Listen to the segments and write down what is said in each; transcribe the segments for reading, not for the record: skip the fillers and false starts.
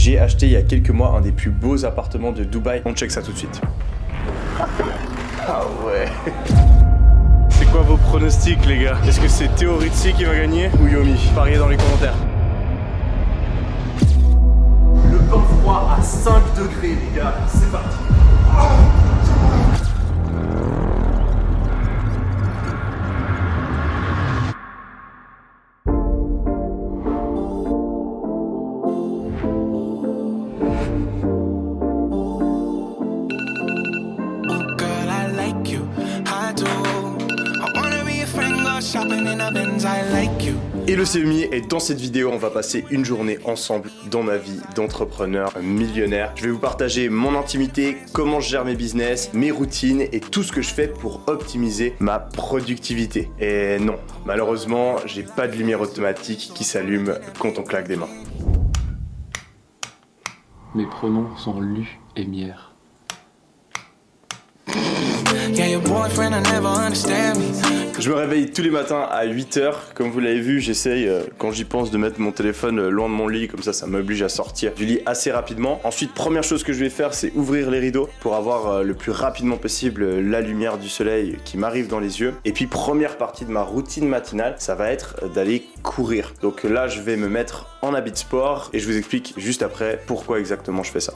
J'ai acheté il y a quelques mois un des plus beaux appartements de Dubaï. On check ça tout de suite. Ah ouais. C'est quoi vos pronostics les gars? Est-ce que c'est Théo Rizzi qui va gagner ou Yomi? Pariez dans les commentaires. Le bain froid à 5 degrés les gars, c'est parti. Et le CMI, et dans cette vidéo, on va passer une journée ensemble dans ma vie d'entrepreneur millionnaire. Je vais vous partager mon intimité, comment je gère mes business, mes routines et tout ce que je fais pour optimiser ma productivité. Et non, malheureusement, j'ai pas de lumière automatique qui s'allume quand on claque des mains. Mes pronoms sont Lu et Mière. Je me réveille tous les matins à 8 h. Comme vous l'avez vu, j'essaye, quand j'y pense, de mettre mon téléphone loin de mon lit. Comme ça m'oblige à sortir du lit assez rapidement. Ensuite, première chose que je vais faire, c'est ouvrir les rideaux pour avoir le plus rapidement possible la lumière du soleil qui m'arrive dans les yeux. Et puis, première partie de ma routine matinale, ça va être d'aller courir. Donc là, je vais me mettre en habit de sport et je vous explique juste après pourquoi exactement je fais ça.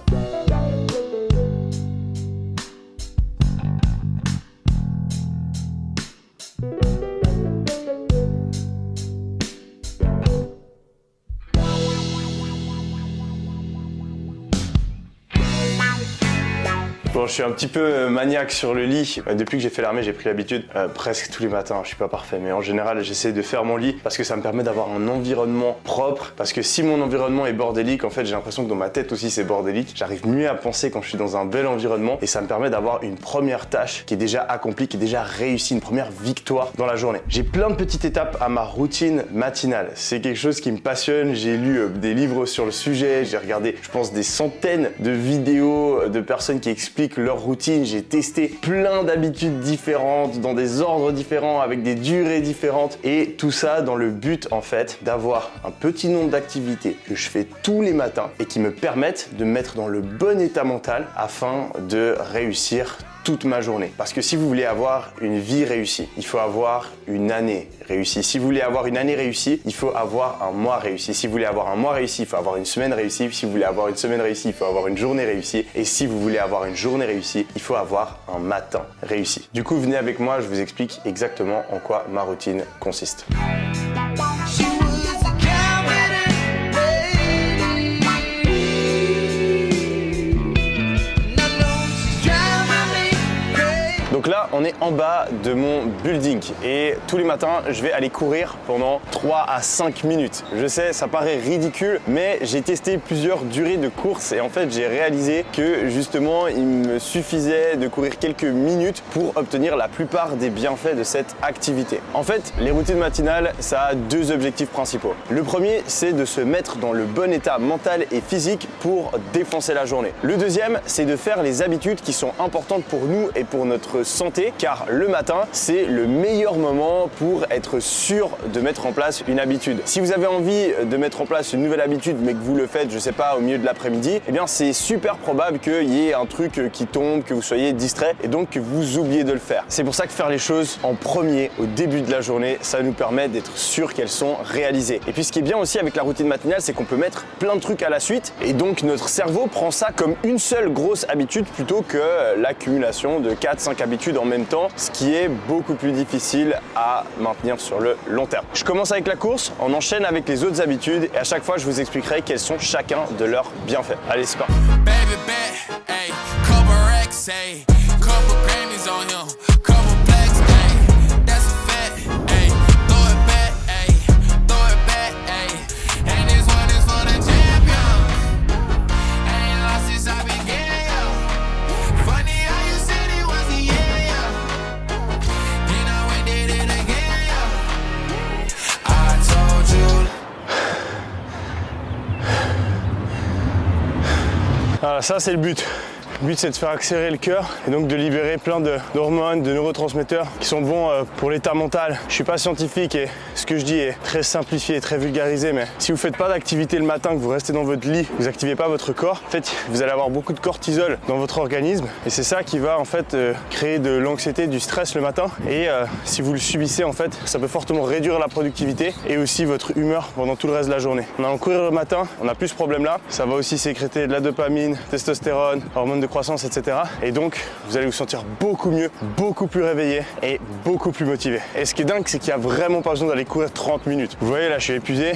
Bon, je suis un petit peu maniaque sur le lit. Depuis que j'ai fait l'armée, j'ai pris l'habitude presque tous les matins. Je suis pas parfait, mais en général, j'essaie de faire mon lit parce que ça me permet d'avoir un environnement propre. Parce que si mon environnement est bordélique, en fait, j'ai l'impression que dans ma tête aussi, c'est bordélique. J'arrive mieux à penser quand je suis dans un bel environnement et ça me permet d'avoir une première tâche qui est déjà accomplie, qui est déjà réussie, une première victoire dans la journée. J'ai plein de petites étapes à ma routine matinale. C'est quelque chose qui me passionne. J'ai lu des livres sur le sujet. J'ai regardé, je pense, des centaines de vidéos de personnes qui expliquent leur routine. J'ai testé plein d'habitudes différentes, dans des ordres différents, avec des durées différentes et tout ça dans le but en fait d'avoir un petit nombre d'activités que je fais tous les matins et qui me permettent de me mettre dans le bon état mental afin de réussir toute ma journée. Parce que si vous voulez avoir une vie réussie, il faut avoir une année réussie. Si vous voulez avoir une année réussie, il faut avoir un mois réussi. Si vous voulez avoir un mois réussi, il faut avoir une semaine réussie. Si vous voulez avoir une semaine réussie, il faut avoir une journée réussie. Et si vous voulez avoir une journée réussie, il faut avoir un matin réussi. Du coup, venez avec moi, je vous explique exactement en quoi ma routine consiste. Donc là, on est en bas de mon building et tous les matins, je vais aller courir pendant 3 à 5 minutes. Je sais, ça paraît ridicule, mais j'ai testé plusieurs durées de course et en fait, j'ai réalisé que justement, il me suffisait de courir quelques minutes pour obtenir la plupart des bienfaits de cette activité. En fait, les routines matinales, ça a deux objectifs principaux. Le premier, c'est de se mettre dans le bon état mental et physique pour défoncer la journée. Le deuxième, c'est de faire les habitudes qui sont importantes pour nous et pour notre santé, car le matin, c'est le meilleur moment pour être sûr de mettre en place une habitude. Si vous avez envie de mettre en place une nouvelle habitude, mais que vous le faites, je sais pas, au milieu de l'après-midi, eh bien, c'est super probable qu'il y ait un truc qui tombe, que vous soyez distrait et donc que vous oubliez de le faire. C'est pour ça que faire les choses en premier, au début de la journée, ça nous permet d'être sûr qu'elles sont réalisées. Et puis, ce qui est bien aussi avec la routine matinale, c'est qu'on peut mettre plein de trucs à la suite et donc notre cerveau prend ça comme une seule grosse habitude plutôt que l'accumulation de 4-5 habitudes en même temps, ce qui est beaucoup plus difficile à maintenir sur le long terme. Je commence avec la course, on enchaîne avec les autres habitudes et à chaque fois je vous expliquerai quels sont chacun de leurs bienfaits. Allez, c'est parti. Voilà, ça c'est le but. Le but c'est de faire accélérer le cœur et donc de libérer plein d'hormones, de neurotransmetteurs qui sont bons pour l'état mental. Je suis pas scientifique et ce que je dis est très simplifié, très vulgarisé, mais si vous faites pas d'activité le matin, que vous restez dans votre lit, vous activez pas votre corps, en fait vous allez avoir beaucoup de cortisol dans votre organisme et c'est ça qui va en fait créer de l'anxiété, du stress le matin et si vous le subissez en fait, ça peut fortement réduire la productivité et aussi votre humeur pendant tout le reste de la journée. En allant courir le matin, on a plus ce problème là, ça va aussi sécréter de la dopamine, testostérone, hormones de croissance, etc. Et donc vous allez vous sentir beaucoup mieux, beaucoup plus réveillé et beaucoup plus motivé. Et ce qui est dingue, c'est qu'il n'y a vraiment pas besoin d'aller courir 30 minutes. Vous voyez là, je suis épuisé.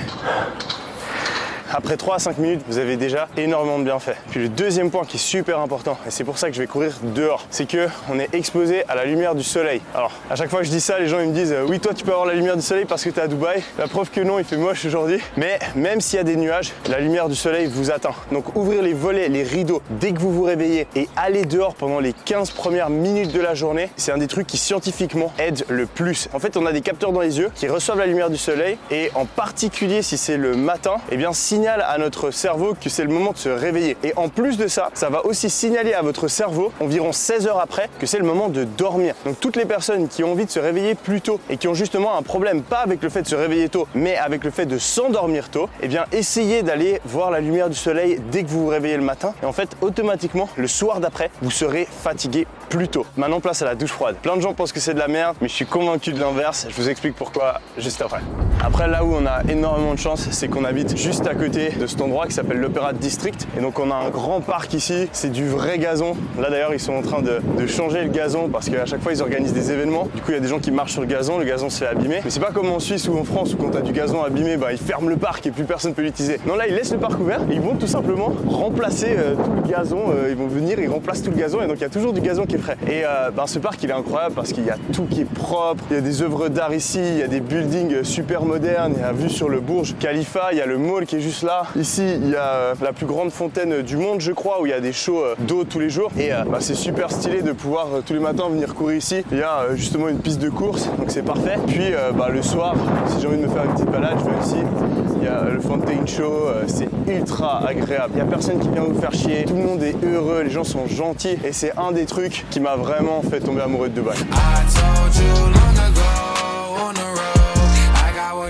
Après 3 à 5 minutes, vous avez déjà énormément de bienfaits. Puis le deuxième point qui est super important, et c'est pour ça que je vais courir dehors, c'est que on est exposé à la lumière du soleil. Alors, à chaque fois que je dis ça, les gens ils me disent oui, toi tu peux avoir la lumière du soleil parce que tu es à Dubaï. La preuve que non, il fait moche aujourd'hui. Mais même s'il y a des nuages, la lumière du soleil vous atteint. Donc ouvrir les volets, les rideaux dès que vous vous réveillez et aller dehors pendant les 15 premières minutes de la journée, c'est un des trucs qui scientifiquement aide le plus. En fait, on a des capteurs dans les yeux qui reçoivent la lumière du soleil et en particulier si c'est le matin, eh bien signale à notre cerveau que c'est le moment de se réveiller. Et en plus de ça, ça va aussi signaler à votre cerveau environ 16 heures après que c'est le moment de dormir. Donc toutes les personnes qui ont envie de se réveiller plus tôt et qui ont justement un problème, pas avec le fait de se réveiller tôt, mais avec le fait de s'endormir tôt, eh bien essayez d'aller voir la lumière du soleil dès que vous vous réveillez le matin. Et en fait, automatiquement, le soir d'après, vous serez fatigué plus tôt. Maintenant, place à la douche froide. Plein de gens pensent que c'est de la merde, mais je suis convaincu de l'inverse. Je vous explique pourquoi juste après. Après, là où on a énormément de chance, c'est qu'on habite juste à côté de cet endroit qui s'appelle l'Opéra District. Et donc, on a un grand parc ici. C'est du vrai gazon. Là, d'ailleurs, ils sont en train de changer le gazon parce qu'à chaque fois, ils organisent des événements. Du coup, il y a des gens qui marchent sur le gazon se fait abîmer. Mais c'est pas comme en Suisse ou en France où quand tu as du gazon abîmé, bah, ils ferment le parc et plus personne peut l'utiliser. Non, là, ils laissent le parc ouvert et ils vont tout simplement remplacer tout le gazon. Ils vont venir, ils remplacent tout le gazon et donc il y a toujours du gazon qui est frais. Et ce parc, il est incroyable parce qu'il y a tout qui est propre. Il y a des œuvres d'art ici, il y a des buildings super modernes. Il y a vue sur le Burj Khalifa, il y a le mall qui est juste là. Ici, il y a la plus grande fontaine du monde, je crois, où il y a des shows d'eau tous les jours. Et c'est super stylé de pouvoir tous les matins venir courir ici. Il y a justement une piste de course, donc c'est parfait. Puis le soir, si j'ai envie de me faire une petite balade, je vais ici. Il y a le Fountain Show, c'est ultra agréable. Il n'y a personne qui vient vous faire chier. Tout le monde est heureux, les gens sont gentils. Et c'est un des trucs qui m'a vraiment fait tomber amoureux de Dubaï.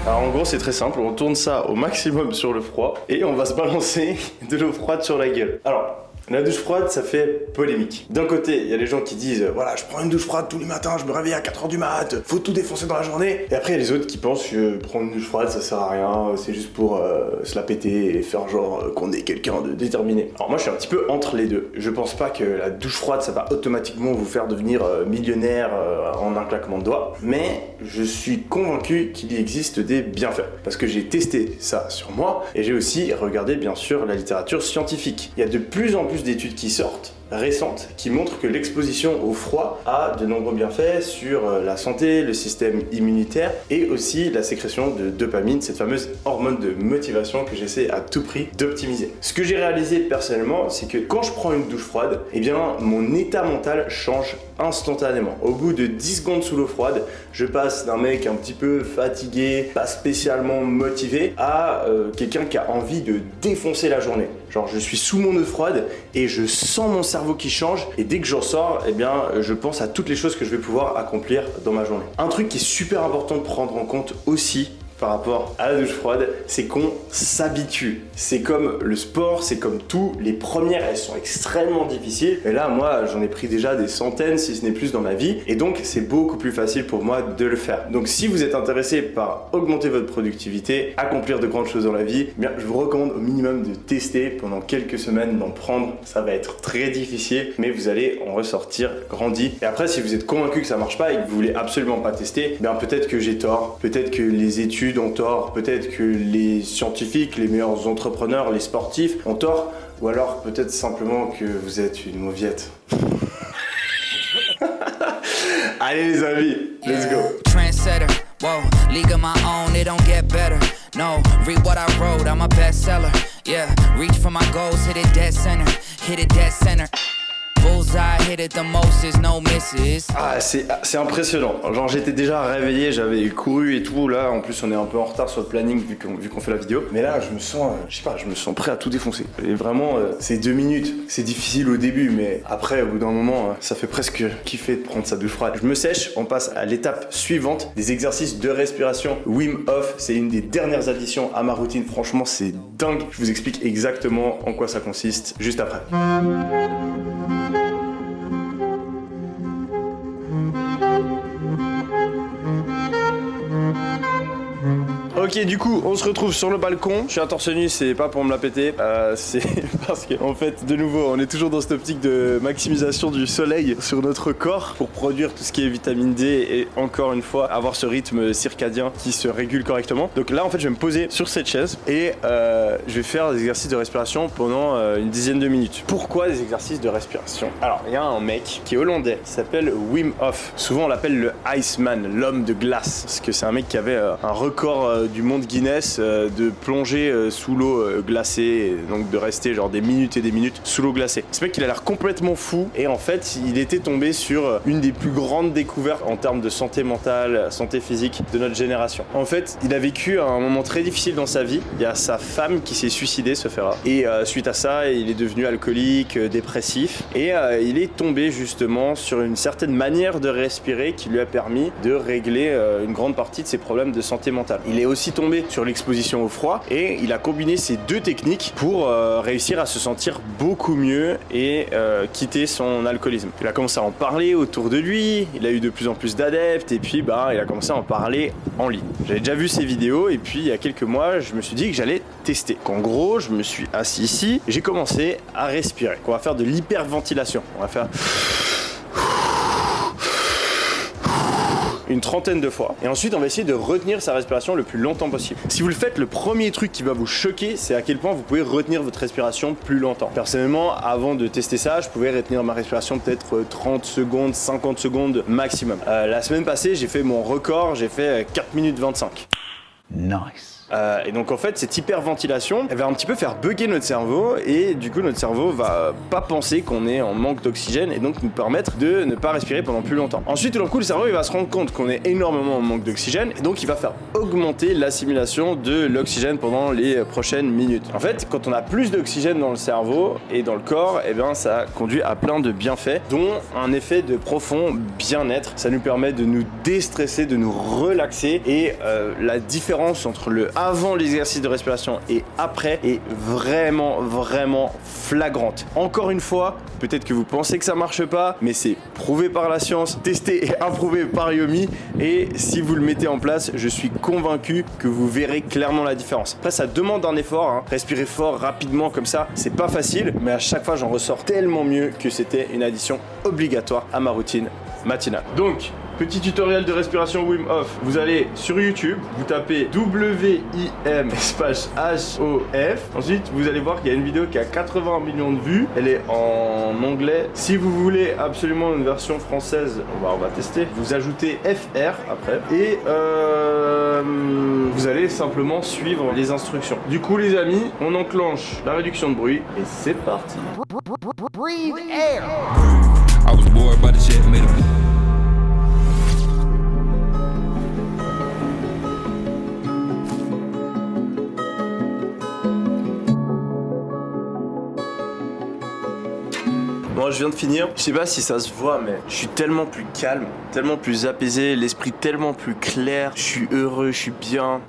Alors en gros c'est très simple, on tourne ça au maximum sur le froid et on va se balancer de l'eau froide sur la gueule. Alors la douche froide, ça fait polémique. D'un côté, il y a les gens qui disent voilà, je prends une douche froide tous les matins, je me réveille à 4 h du mat, faut tout défoncer dans la journée. Et après, il y a les autres qui pensent que prendre une douche froide, ça sert à rien, c'est juste pour se la péter et faire genre qu'on est quelqu'un de déterminé. Alors moi, je suis un petit peu entre les deux. Je pense pas que la douche froide, ça va automatiquement vous faire devenir millionnaire en un claquement de doigts. Mais je suis convaincu qu'il y existe des bienfaits. Parce que j'ai testé ça sur moi et j'ai aussi regardé bien sûr la littérature scientifique. Il y a de plus en plus d'études qui sortent récentes qui montrent que l'exposition au froid a de nombreux bienfaits sur la santé, le système immunitaire et aussi la sécrétion de dopamine, cette fameuse hormone de motivation que j'essaie à tout prix d'optimiser. Ce que j'ai réalisé personnellement, c'est que quand je prends une douche froide, eh bien mon état mental change instantanément. Au bout de 10 secondes sous l'eau froide, je passe d'un mec un petit peu fatigué, pas spécialement motivé, à quelqu'un qui a envie de défoncer la journée. Genre je suis sous mon eau froide et je sens mon cerveau qui change et dès que j'en sors, eh bien je pense à toutes les choses que je vais pouvoir accomplir dans ma journée. Un truc qui est super important de prendre en compte aussi par rapport à la douche froide, c'est qu'on s'habitue. C'est comme le sport, c'est comme tout. Les premières, elles sont extrêmement difficiles. Et là, moi, j'en ai pris déjà des centaines, si ce n'est plus dans ma vie. Et donc, c'est beaucoup plus facile pour moi de le faire. Donc, si vous êtes intéressé par augmenter votre productivité, accomplir de grandes choses dans la vie, eh bien, je vous recommande au minimum de tester pendant quelques semaines, d'en prendre. Ça va être très difficile, mais vous allez en ressortir grandi. Et après, si vous êtes convaincu que ça marche pas et que vous voulez absolument pas tester, eh bien, peut-être que j'ai tort. Peut-être que les études ont tort, peut-être que les scientifiques, les meilleurs entrepreneurs, les sportifs ont tort, ou alors peut-être simplement que vous êtes une mauviette. Allez les amis, let's go. Trendsetter, whoa, league of my own, it don't get better. No, read what I wrote, I'm a bestseller. Yeah, reach for my goals, hit it dead center, hit it dead center. Bullseye hit it, the most is no misses. Ah, c'est impressionnant. Genre j'étais déjà réveillé, j'avais couru et tout. Là en plus on est un peu en retard sur le planning vu qu'on fait la vidéo. Mais là je me sens, je sais pas, je me sens prêt à tout défoncer. Et vraiment c'est 2 minutes. C'est difficile au début mais après au bout d'un moment ça fait presque kiffer de prendre sa douche froide. Je me sèche, on passe à l'étape suivante des exercices de respiration Wim Hof. C'est une des dernières additions à ma routine. Franchement c'est dingue. Je vous explique exactement en quoi ça consiste juste après. Ok, du coup, on se retrouve sur le balcon. Je suis à torse nu, c'est pas pour me la péter. C'est parce qu'en fait, de nouveau, on est toujours dans cette optique de maximisation du soleil sur notre corps pour produire tout ce qui est vitamine D et encore une fois, avoir ce rythme circadien qui se régule correctement. Donc là, en fait, je vais me poser sur cette chaise et je vais faire des exercices de respiration pendant une dizaine de minutes. Pourquoi des exercices de respiration? Alors, il y a un mec qui est hollandais qui s'appelle Wim Hof. Souvent, on l'appelle le Iceman, l'homme de glace, parce que c'est un mec qui avait un record du monde Guinness de plonger sous l'eau glacée, donc de rester genre des minutes et des minutes sous l'eau glacée. Ce mec il a l'air complètement fou et en fait il était tombé sur une des plus grandes découvertes en termes de santé mentale, santé physique de notre génération. En fait il a vécu un moment très difficile dans sa vie, il y a sa femme qui s'est suicidée, ce fait-là, et suite à ça il est devenu alcoolique, dépressif et il est tombé justement sur une certaine manière de respirer qui lui a permis de régler une grande partie de ses problèmes de santé mentale. Il est aussi tombé sur l'exposition au froid et il a combiné ces deux techniques pour réussir à se sentir beaucoup mieux et quitter son alcoolisme. Il a commencé à en parler autour de lui, il a eu de plus en plus d'adeptes et puis bah il a commencé à en parler en ligne. J'avais déjà vu ses vidéos et puis il y a quelques mois je me suis dit que j'allais tester. Donc, en gros je me suis assis ici et j'ai commencé à respirer. On va faire de l'hyperventilation. On va faire une trentaine de fois et ensuite on va essayer de retenir sa respiration le plus longtemps possible. Si vous le faites, le premier truc qui va vous choquer c'est à quel point vous pouvez retenir votre respiration plus longtemps. Personnellement avant de tester ça je pouvais retenir ma respiration peut-être 30 secondes, 50 secondes maximum. La semaine passée j'ai fait mon record, j'ai fait 4 minutes 25. Nice. Et donc en fait cette hyperventilation elle va un petit peu faire bugger notre cerveau et du coup notre cerveau va pas penser qu'on est en manque d'oxygène et donc nous permettre de ne pas respirer pendant plus longtemps. Ensuite tout d'un coup le cerveau il va se rendre compte qu'on est énormément en manque d'oxygène et donc il va faire augmenter l'assimilation de l'oxygène pendant les prochaines minutes. En fait quand on a plus d'oxygène dans le cerveau et dans le corps et bien ça conduit à plein de bienfaits dont un effet de profond bien-être. Ça nous permet de nous déstresser, de nous relaxer et la différence entre le avant l'exercice de respiration et après est vraiment flagrante. Encore une fois, peut-être que vous pensez que ça marche pas, mais c'est prouvé par la science, testé et approuvé par Yomi et si vous le mettez en place, je suis convaincu que vous verrez clairement la différence. Après ça demande un effort, hein. Respirer fort, rapidement comme ça, c'est pas facile, mais à chaque fois j'en ressors tellement mieux que c'était une addition obligatoire à ma routine matinale. Donc, petit tutoriel de respiration Wim Hof. Vous allez sur YouTube, vous tapez WIM espace HOF. Ensuite, vous allez voir qu'il y a une vidéo qui a 80 millions de vues. Elle est en anglais. Si vous voulez absolument une version française, on va tester. Vous ajoutez FR après et vous allez simplement suivre les instructions. Du coup, les amis, on enclenche la réduction de bruit et c'est parti. Breathe air. I was bored by the shit, made a Bon, je viens de finir. Je sais pas si ça se voit, mais je suis tellement plus calme, tellement plus apaisé, l'esprit tellement plus clair. Je suis heureux, je suis bien.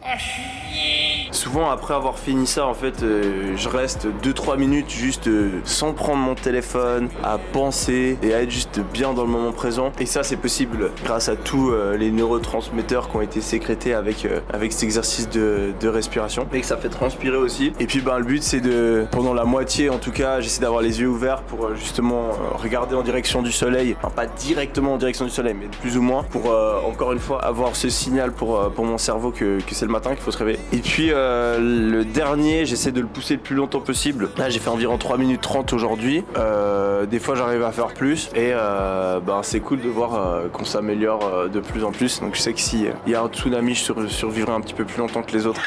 Souvent après avoir fini ça en fait je reste 2-3 minutes juste sans prendre mon téléphone, à penser et à être juste bien dans le moment présent et ça c'est possible grâce à tous les neurotransmetteurs qui ont été sécrétés avec cet exercice de respiration et que ça fait transpirer aussi et puis ben le but c'est de pendant la moitié en tout cas j'essaie d'avoir les yeux ouverts pour justement regarder en direction du soleil, enfin pas directement en direction du soleil mais plus ou moins pour encore une fois avoir ce signal pour mon cerveau que c'est le matin qu'il faut se réveiller et puis le dernier, j'essaie de le pousser le plus longtemps possible. Là, j'ai fait environ 3 minutes 30 aujourd'hui. Des fois, j'arrive à faire plus. Et ben, c'est cool de voir qu'on s'améliore de plus en plus. Donc, je sais que s'il y a un tsunami, je survivrai un petit peu plus longtemps que les autres.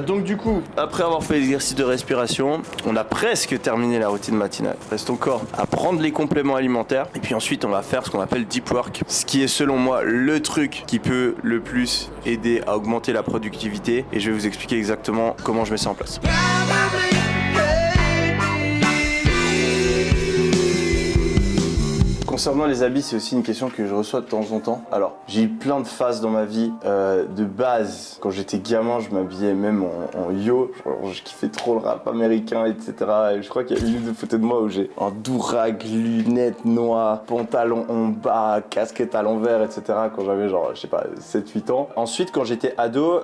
Donc du coup, après avoir fait l'exercice de respiration, on a presque terminé la routine matinale. Reste encore à prendre les compléments alimentaires et puis ensuite on va faire ce qu'on appelle deep work, ce qui est selon moi le truc qui peut le plus aider à augmenter la productivité et je vais vous expliquer exactement comment je mets ça en place. Concernant les habits, c'est aussi une question que je reçois de temps en temps. Alors, j'ai eu plein de phases dans ma vie. De base, quand j'étais gamin, je m'habillais même en yo. Je kiffais trop le rap américain, etc. Et je crois qu'il y a une photo de moi où j'ai un durag, lunettes noires, pantalon en bas, casquette à l'envers, etc. Quand j'avais genre, je sais pas, 7-8 ans. Ensuite, quand j'étais ado,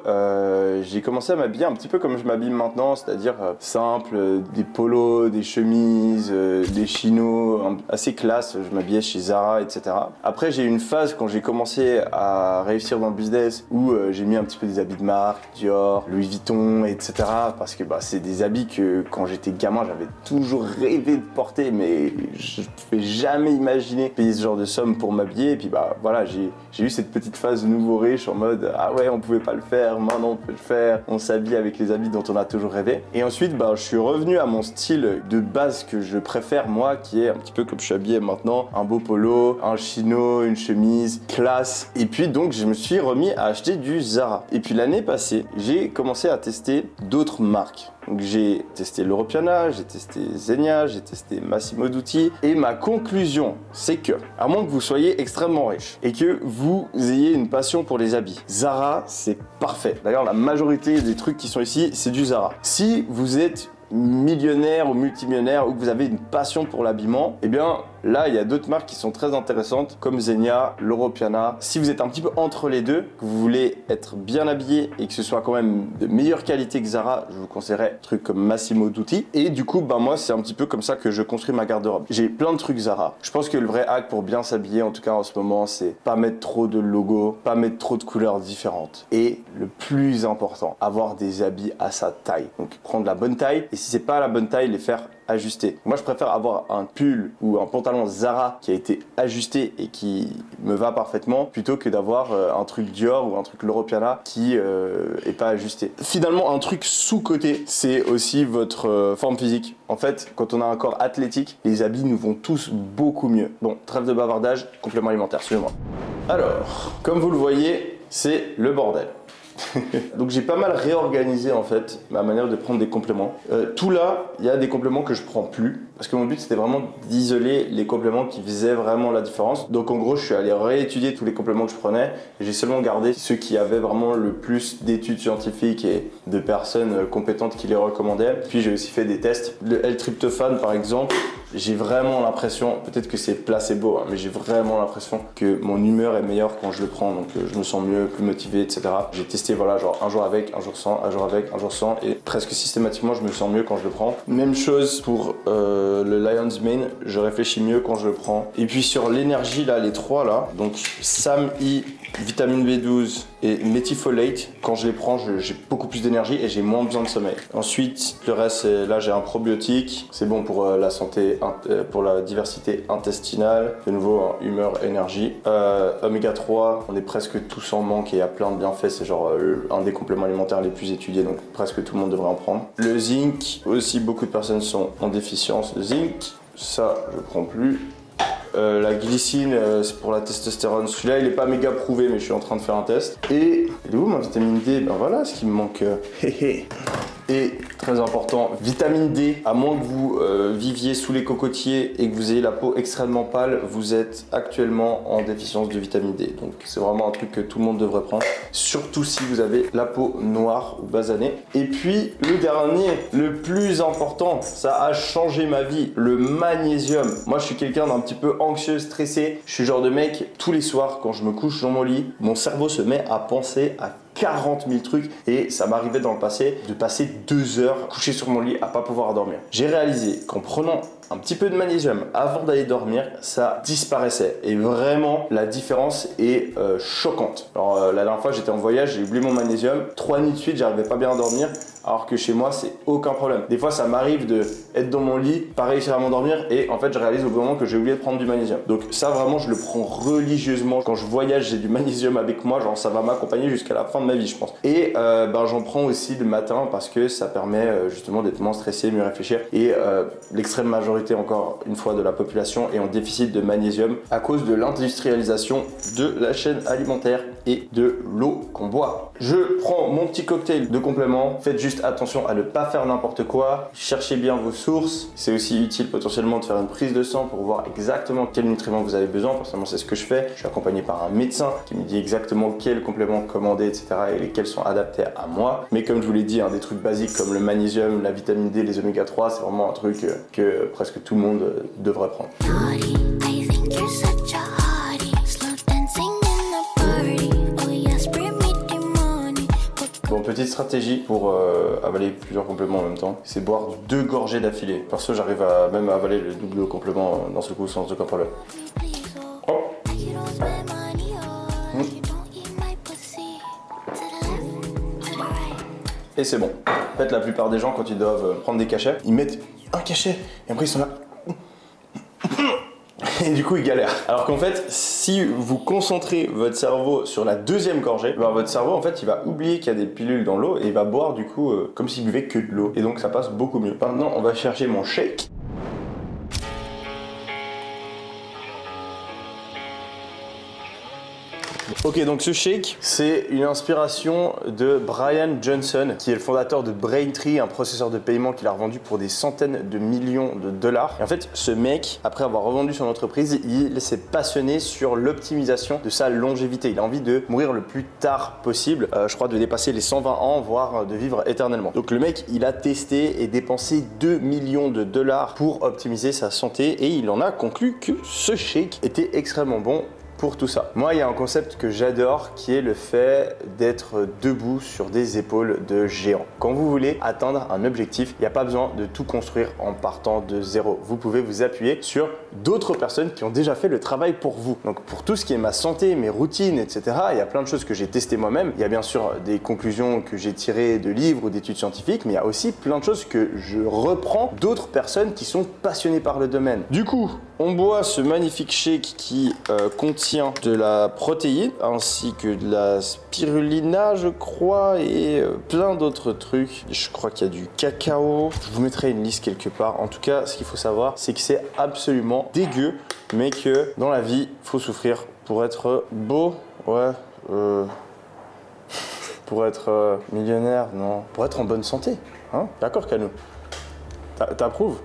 j'ai commencé à m'habiller un petit peu comme je m'habille maintenant, c'est-à-dire simple, des polos, des chemises, des chinos, assez classe. Je m'habillais chez Zara, etc. Après, j'ai eu une phase quand j'ai commencé à réussir dans le business où j'ai mis un petit peu des habits de marque, Dior, Louis Vuitton, etc. Parce que c'est des habits que quand j'étais gamin, j'avais toujours rêvé de porter, mais je ne pouvais jamais imaginer payer ce genre de somme pour m'habiller. Et puis voilà, j'ai eu cette petite phase de nouveau riche en mode ah ouais, on pouvait pas le faire, maintenant on peut le faire, on s'habille avec les habits dont on a toujours rêvé. Et ensuite, je suis revenu à mon style de base que je préfère moi, qui est un petit peu comme je suis habillé maintenant, un beau polo, un chino, une chemise, classe. Et puis donc je me suis remis à acheter du Zara. Et puis l'année passée, j'ai commencé à tester d'autres marques. Donc j'ai testé l'Europiana, j'ai testé Zegna, j'ai testé Massimo Dutti. Et ma conclusion, c'est que, à moins que vous soyez extrêmement riche et que vous ayez une passion pour les habits, Zara, c'est parfait. D'ailleurs, la majorité des trucs qui sont ici, c'est du Zara. Si vous êtes millionnaire ou multimillionnaire ou que vous avez une passion pour l'habillement, eh bien là il y a d'autres marques qui sont très intéressantes comme Zegna, l'Europiana. Si vous êtes un petit peu entre les deux, que vous voulez être bien habillé et que ce soit quand même de meilleure qualité que Zara, je vous conseillerais des trucs comme Massimo Dutti. Et du coup moi c'est un petit peu comme ça que je construis ma garde-robe. J'ai plein de trucs Zara. Je pense que le vrai hack pour bien s'habiller, en tout cas en ce moment, c'est pas mettre trop de logos, pas mettre trop de couleurs différentes. Et le plus important, avoir des habits à sa taille. Donc prendre la bonne taille. Et si c'est pas la bonne taille, les faire ajuster. Moi je préfère avoir un pull ou un pantalon Zara qui a été ajusté et qui me va parfaitement plutôt que d'avoir un truc Dior ou un truc l'Europiana qui est pas ajusté. Finalement un truc sous-coté, c'est aussi votre forme physique. En fait, quand on a un corps athlétique, les habits nous vont tous beaucoup mieux. Bon, trêve de bavardage, complément alimentaire, suivez-moi. Alors, comme vous le voyez, c'est le bordel. Donc j'ai pas mal réorganisé en fait ma manière de prendre des compléments. Tout là, il y a des compléments que je prends plus parce que mon but c'était vraiment d'isoler les compléments qui faisaient vraiment la différence. Donc en gros, je suis allé réétudier tous les compléments que je prenais et j'ai seulement gardé ceux qui avaient vraiment le plus d'études scientifiques et de personnes compétentes qui les recommandaient. Puis j'ai aussi fait des tests. Le L-tryptophane par exemple, j'ai vraiment l'impression, peut-être que c'est placebo, mais j'ai vraiment l'impression que mon humeur est meilleure quand je le prends. Donc je me sens mieux, plus motivé, etc. J'ai testé voilà, genre un jour avec, un jour sans, un jour avec, un jour sans, et presque systématiquement je me sens mieux quand je le prends. Même chose pour le Lion's Mane, je réfléchis mieux quand je le prends. Et puis sur l'énergie là, les trois là, donc SAM-I, vitamine B12 et méthylfolate, quand je les prends, j'ai beaucoup plus d'énergie et j'ai moins besoin de sommeil. Ensuite, le reste, là j'ai un probiotique, c'est bon pour la santé, pour la diversité intestinale, de nouveau humeur, énergie. Oméga 3, on est presque tous en manque et il y a plein de bienfaits, c'est genre un des compléments alimentaires les plus étudiés, donc presque tout le monde devrait en prendre. Le zinc, aussi beaucoup de personnes sont en déficience de zinc, ça je prends plus. La glycine, c'est pour la testostérone. Celui-là, il n'est pas méga prouvé, mais je suis en train de faire un test. Et elle est où ma vitamine D? Ben voilà ce qui me manque. Et très important, vitamine D, à moins que vous viviez sous les cocotiers et que vous ayez la peau extrêmement pâle, vous êtes actuellement en déficience de vitamine D. Donc c'est vraiment un truc que tout le monde devrait prendre, surtout si vous avez la peau noire ou basanée. Et puis le dernier, le plus important, ça a changé ma vie, le magnésium. Moi je suis quelqu'un d'un petit peu anxieux, stressé. Je suis le genre de mec, tous les soirs quand je me couche dans mon lit, mon cerveau se met à penser à 40 000 trucs et ça m'arrivait dans le passé de passer 2 heures couché sur mon lit à pas pouvoir dormir. J'ai réalisé qu'en prenant un petit peu de magnésium avant d'aller dormir, ça disparaissait et vraiment la différence est choquante. Alors la dernière fois j'étais en voyage, j'ai oublié mon magnésium, 3 nuits de suite j'arrivais pas bien à dormir. alors que chez moi c'est aucun problème. Des fois ça m'arrive de être dans mon lit, pas réussir à m'endormir et en fait je réalise au bout d'un moment que j'ai oublié de prendre du magnésium. Donc ça vraiment je le prends religieusement. Quand je voyage j'ai du magnésium avec moi, genre ça va m'accompagner jusqu'à la fin de ma vie je pense. Et j'en prends aussi le matin parce que ça permet justement d'être moins stressé, mieux réfléchir. Et l'extrême majorité encore une fois de la population est en déficit de magnésium à cause de l'industrialisation de la chaîne alimentaire et de l'eau qu'on boit. Je prends mon petit cocktail de compléments. Faites juste attention à ne pas faire n'importe quoi. Cherchez bien vos sources. C'est aussi utile potentiellement de faire une prise de sang pour voir exactement quels nutriments vous avez besoin. Personnellement, c'est ce que je fais. Je suis accompagné par un médecin qui me dit exactement quels compléments commander, etc. et lesquels sont adaptés à moi. Mais comme je vous l'ai dit, des trucs basiques comme le magnésium, la vitamine D, les oméga 3, c'est vraiment un truc que presque tout le monde devrait prendre. Bon, petite stratégie pour avaler plusieurs compléments en même temps, c'est boire 2 gorgées d'affilée. Perso, j'arrive à même avaler le double de compléments d'un seul coup sans aucun problème. Oh. Et c'est bon. En fait, la plupart des gens, quand ils doivent prendre des cachets, ils mettent un cachet et après ils sont là. Et du coup, il galère. Alors qu'en fait, si vous concentrez votre cerveau sur la 2e gorgée, votre cerveau, en fait, il va oublier qu'il y a des pilules dans l'eau et il va boire du coup comme s'il buvait que de l'eau. Et donc, ça passe beaucoup mieux. Maintenant, on va chercher mon shake. Ok, donc ce shake, c'est une inspiration de Brian Johnson, qui est le fondateur de Braintree, un processeur de paiement qu'il a revendu pour des centaines de millions de dollars. Et en fait, ce mec, après avoir revendu son entreprise, il s'est passionné sur l'optimisation de sa longévité. Il a envie de mourir le plus tard possible, je crois de dépasser les 120 ans, voire de vivre éternellement. Donc le mec, il a testé et dépensé 2 millions de dollars pour optimiser sa santé et il en a conclu que ce shake était extrêmement bon pour tout ça. Moi, il y a un concept que j'adore qui est le fait d'être debout sur des épaules de géants. Quand vous voulez atteindre un objectif, il n'y a pas besoin de tout construire en partant de zéro. Vous pouvez vous appuyer sur d'autres personnes qui ont déjà fait le travail pour vous. Donc pour tout ce qui est ma santé, mes routines, etc., il y a plein de choses que j'ai testées moi-même. Il y a bien sûr des conclusions que j'ai tirées de livres ou d'études scientifiques, mais il y a aussi plein de choses que je reprends d'autres personnes qui sont passionnées par le domaine. Du coup, on boit ce magnifique shake qui contient de la protéine ainsi que de la spirulina je crois et plein d'autres trucs. Je crois qu'il y a du cacao. Je vous mettrai une liste quelque part. En tout cas, ce qu'il faut savoir, c'est que c'est absolument dégueu, mais que dans la vie, faut souffrir pour être beau. Ouais. Pour être millionnaire, non. Pour être en bonne santé. Hein? D'accord, Cano? T'approuves?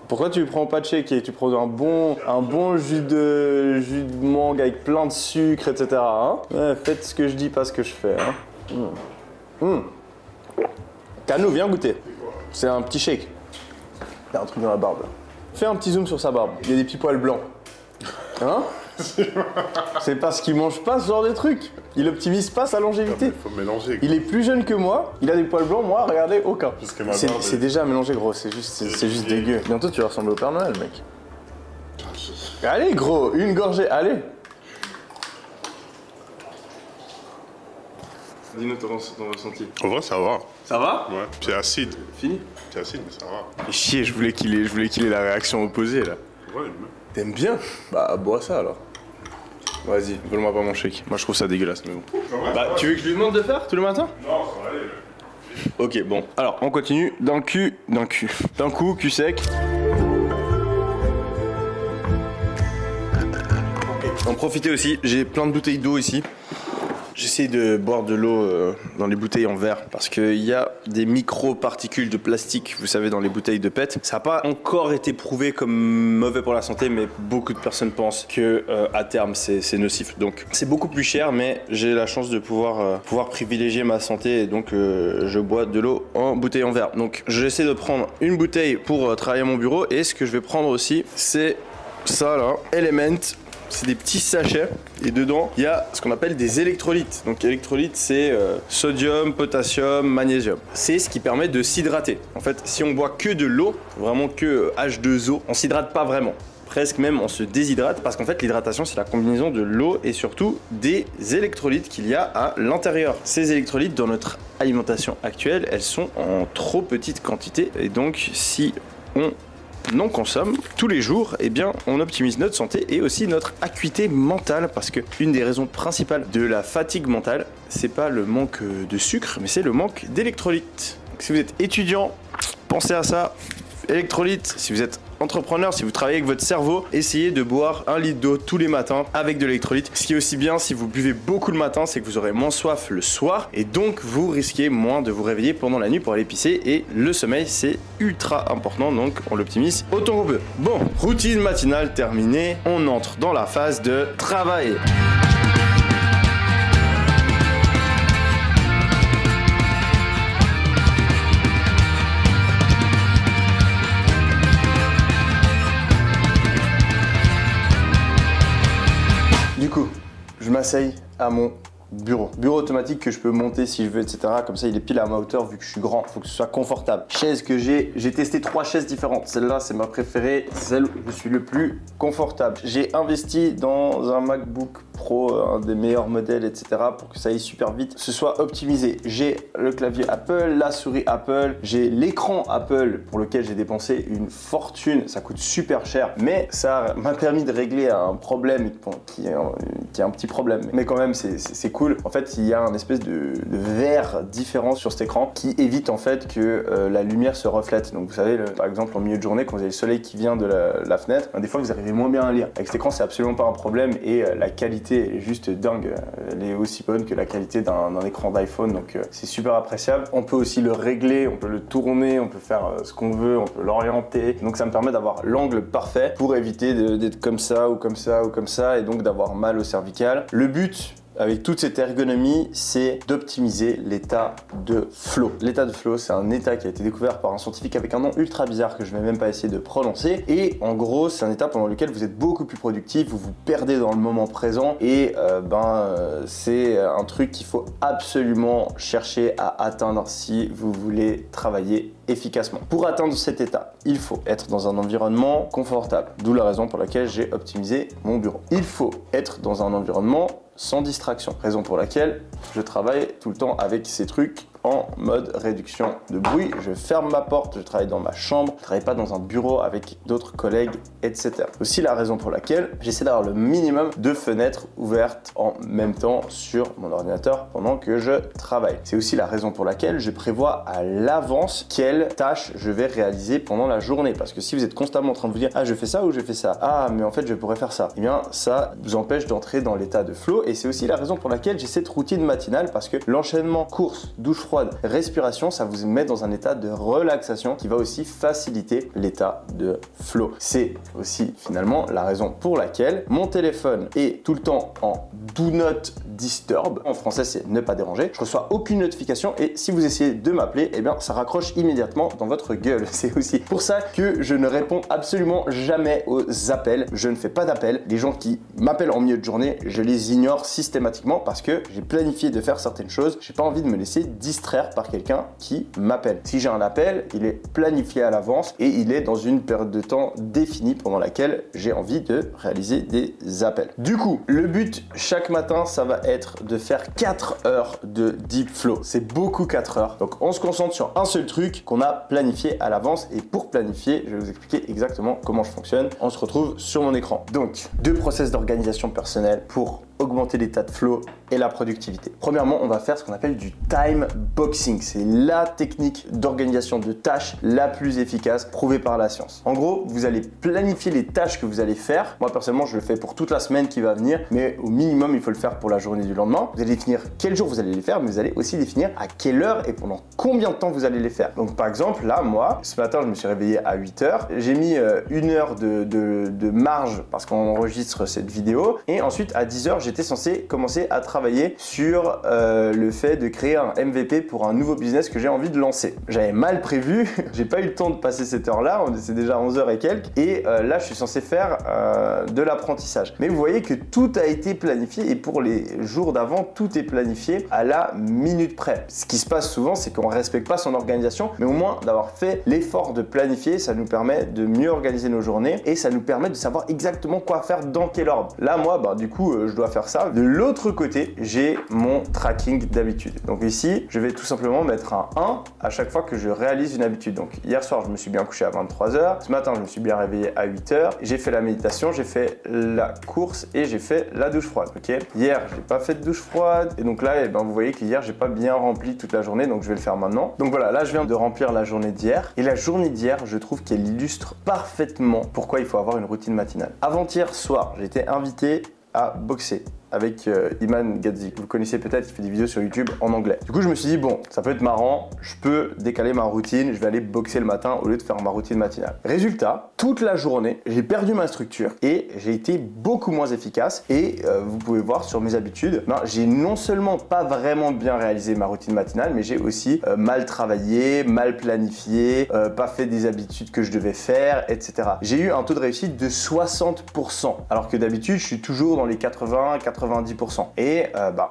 Pourquoi tu prends pas de shake et tu prends un bon jus de mangue avec plein de sucre, etc. Hein? Ouais, faites ce que je dis, pas ce que je fais. Hein? Cano, viens goûter. C'est un petit shake. Il y a un truc dans la barbe. Là. Fais un petit zoom sur sa barbe. Il y a des petits poils blancs. Hein? C'est parce qu'il mange pas ce genre de truc. Il optimise pas sa longévité. Il faut mélanger. Il est plus jeune que moi, il a des poils blancs, moi, regardez, aucun. C'est déjà mélangé, gros, c'est juste dégueu. Bientôt, tu vas ressembler au Père Noël, mec. Allez, gros, une gorgée, allez. Dis-nous ton ressenti. En vrai, ça va. Ça va? Ouais, c'est acide. Fini? C'est acide, mais ça va. Et chier, je voulais qu'il ait la réaction opposée, là. Ouais, T'aimes bien? Bah, bois ça, alors. Vas-y, vole-moi pas mon shake. Moi, je trouve ça dégueulasse, mais bon. Bah, tu veux que je lui demande de faire tous les matins? Non, ça va aller. Ok, bon. Alors, on continue. D'un coup, cul sec. En profitez aussi, j'ai plein de bouteilles d'eau ici. J'essaie de boire de l'eau dans les bouteilles en verre parce qu'il y a des micro-particules de plastique, vous savez, dans les bouteilles de PET. Ça n'a pas encore été prouvé comme mauvais pour la santé, mais beaucoup de personnes pensent que à terme c'est nocif. Donc c'est beaucoup plus cher, mais j'ai la chance de pouvoir privilégier ma santé et donc je bois de l'eau en bouteille en verre. Donc j'essaie de prendre une bouteille pour travailler à mon bureau et ce que je vais prendre aussi, c'est ça là, Element. C'est des petits sachets et dedans il y a ce qu'on appelle des électrolytes. Donc électrolytes c'est sodium, potassium, magnésium. C'est ce qui permet de s'hydrater. En fait si on boit que de l'eau, vraiment que H2O, on s'hydrate pas vraiment. presque même on se déshydrate parce qu'en fait l'hydratation c'est la combinaison de l'eau et surtout des électrolytes qu'il y a à l'intérieur. Ces électrolytes dans notre alimentation actuelle, elles sont en trop petite quantité et donc si on en consomme tous les jours, eh bien on optimise notre santé et aussi notre acuité mentale parce que une des raisons principales de la fatigue mentale, c'est pas le manque de sucre, mais c'est le manque d'électrolytes. Si vous êtes étudiant, pensez à ça. Électrolytes, si vous êtes entrepreneur, si vous travaillez avec votre cerveau, essayez de boire 1 litre d'eau tous les matins avec de l'électrolyte. Ce qui est aussi bien si vous buvez beaucoup le matin, c'est que vous aurez moins soif le soir et donc vous risquez moins de vous réveiller pendant la nuit pour aller pisser et le sommeil c'est ultra important donc on l'optimise autant qu'on peut. Bon, routine matinale terminée, on entre dans la phase de travail. Du coup, je m'asseye à mon bureau. Bureau automatique que je peux monter si je veux, etc. Comme ça, il est pile à ma hauteur vu que je suis grand. Il faut que ce soit confortable. Chaise que j'ai testé 3 chaises différentes. Celle-là, c'est ma préférée. C'est celle où je suis le plus confortable. J'ai investi dans un MacBook Pro, un des meilleurs modèles, etc. pour que ça aille super vite, ce soit optimisé. J'ai le clavier Apple, la souris Apple, j'ai l'écran Apple pour lequel j'ai dépensé une fortune. Ça coûte super cher, mais ça m'a permis de régler un problème qui est un petit problème. Mais quand même, c'est cool. En fait, il y a un espèce de verre différent sur cet écran qui évite en fait que la lumière se reflète. Donc vous savez, par exemple, en milieu de journée, quand vous avez le soleil qui vient de la fenêtre, des fois vous arrivez moins bien à lire. Avec cet écran, c'est absolument pas un problème et la qualité est juste dingue. Elle est aussi bonne que la qualité d'un écran d'iPhone, donc c'est super appréciable. On peut aussi le régler, on peut le tourner, on peut faire ce qu'on veut, on peut l'orienter. Donc ça me permet d'avoir l'angle parfait pour éviter d'être comme ça ou comme ça ou comme ça et donc d'avoir mal au cervical. Le but avec toute cette ergonomie, c'est d'optimiser l'état de flow. L'état de flow, c'est un état qui a été découvert par un scientifique avec un nom ultra bizarre que je vais même pas essayer de prononcer. Et en gros, c'est un état pendant lequel vous êtes beaucoup plus productif, vous vous perdez dans le moment présent et c'est un truc qu'il faut absolument chercher à atteindre si vous voulez travailler efficacement. Pour atteindre cet état, il faut être dans un environnement confortable, d'où la raison pour laquelle j'ai optimisé mon bureau. Il faut être dans un environnement sans distraction, raison pour laquelle je travaille tout le temps avec ces trucs en mode réduction de bruit. Je ferme ma porte, je travaille dans ma chambre, je travaille pas dans un bureau avec d'autres collègues, etc. Aussi la raison pour laquelle j'essaie d'avoir le minimum de fenêtres ouvertes en même temps sur mon ordinateur pendant que je travaille. C'est aussi la raison pour laquelle je prévois à l'avance quelles tâches je vais réaliser pendant la journée. Parce que si vous êtes constamment en train de vous dire « Ah, je fais ça ou je fais ça. Ah, mais en fait, je pourrais faire ça. » Eh bien, ça vous empêche d'entrer dans l'état de flow. Et c'est aussi la raison pour laquelle j'ai cette routine matinale parce que l'enchaînement course, douche froide, respiration, ça vous met dans un état de relaxation qui va aussi faciliter l'état de flow. C'est aussi finalement la raison pour laquelle mon téléphone est tout le temps en Do Not Disturb. En français, c'est ne pas déranger. Je reçois aucune notification et si vous essayez de m'appeler, eh bien, ça raccroche immédiatement dans votre gueule. C'est aussi pour ça que je ne réponds absolument jamais aux appels. Je ne fais pas d'appels. Les gens qui m'appellent en milieu de journée, je les ignore systématiquement parce que j'ai planifié de faire certaines choses. J'ai pas envie de me laisser distraire par quelqu'un qui m'appelle. Si j'ai un appel, il est planifié à l'avance et il est dans une période de temps définie pendant laquelle j'ai envie de réaliser des appels. Du coup, le but chaque matin, ça va être de faire 4 heures de deep flow. C'est beaucoup 4 heures. Donc on se concentre sur un seul truc qu'on a planifié à l'avance et pour planifier, je vais vous expliquer exactement comment je fonctionne. On se retrouve sur mon écran. Donc, 2 process d'organisation personnelle pour augmenter l'état de flow et la productivité. Premièrement, on va faire ce qu'on appelle du time boxing. C'est la technique d'organisation de tâches la plus efficace prouvée par la science. En gros, vous allez planifier les tâches que vous allez faire. Moi, personnellement, je le fais pour toute la semaine qui va venir, mais au minimum, il faut le faire pour la journée du lendemain. Vous allez définir quel jour vous allez les faire, mais vous allez aussi définir à quelle heure et pendant combien de temps vous allez les faire. Donc, par exemple, là, moi, ce matin, je me suis réveillé à 8 heures. J'ai mis 1 heure de marge parce qu'on enregistre cette vidéo. Et ensuite, à 10 heures, j'étais censé commencer à travailler sur le fait de créer un MVP BP pour un nouveau business que j'ai envie de lancer. J'avais mal prévu, j'ai pas eu le temps de passer cette heure-là, c'est déjà 11h et quelques, et là je suis censé faire de l'apprentissage. Mais vous voyez que tout a été planifié et pour les jours d'avant, tout est planifié à la minute près. Ce qui se passe souvent, c'est qu'on ne respecte pas son organisation, mais au moins d'avoir fait l'effort de planifier, ça nous permet de mieux organiser nos journées et ça nous permet de savoir exactement quoi faire dans quel ordre. Là, moi, du coup, je dois faire ça. De l'autre côté, j'ai mon tracking d'habitude. Donc ici, je vais tout simplement mettre un 1 à chaque fois que je réalise une habitude. Donc hier soir, je me suis bien couché à 23h. Ce matin, je me suis bien réveillé à 8h. J'ai fait la méditation, j'ai fait la course et j'ai fait la douche froide. Ok. Hier, j'ai pas fait de douche froide et donc là, vous voyez qu'hier, j'ai pas bien rempli toute la journée, donc je vais le faire maintenant. Donc voilà, là, je viens de remplir la journée d'hier et la journée d'hier, je trouve qu'elle illustre parfaitement pourquoi il faut avoir une routine matinale. Avant-hier soir, j'ai été invité à boxer avec Iman Gadzi. Vous le connaissez peut-être, il fait des vidéos sur YouTube en anglais. Du coup, je me suis dit, bon, ça peut être marrant, je peux décaler ma routine, je vais aller boxer le matin au lieu de faire ma routine matinale. Résultat, toute la journée, j'ai perdu ma structure et j'ai été beaucoup moins efficace. Et vous pouvez voir sur mes habitudes, j'ai non seulement pas vraiment bien réalisé ma routine matinale, mais j'ai aussi mal travaillé, mal planifié, pas fait des habitudes que je devais faire, etc. J'ai eu un taux de réussite de 60%, alors que d'habitude, je suis toujours dans les 80-90%. Et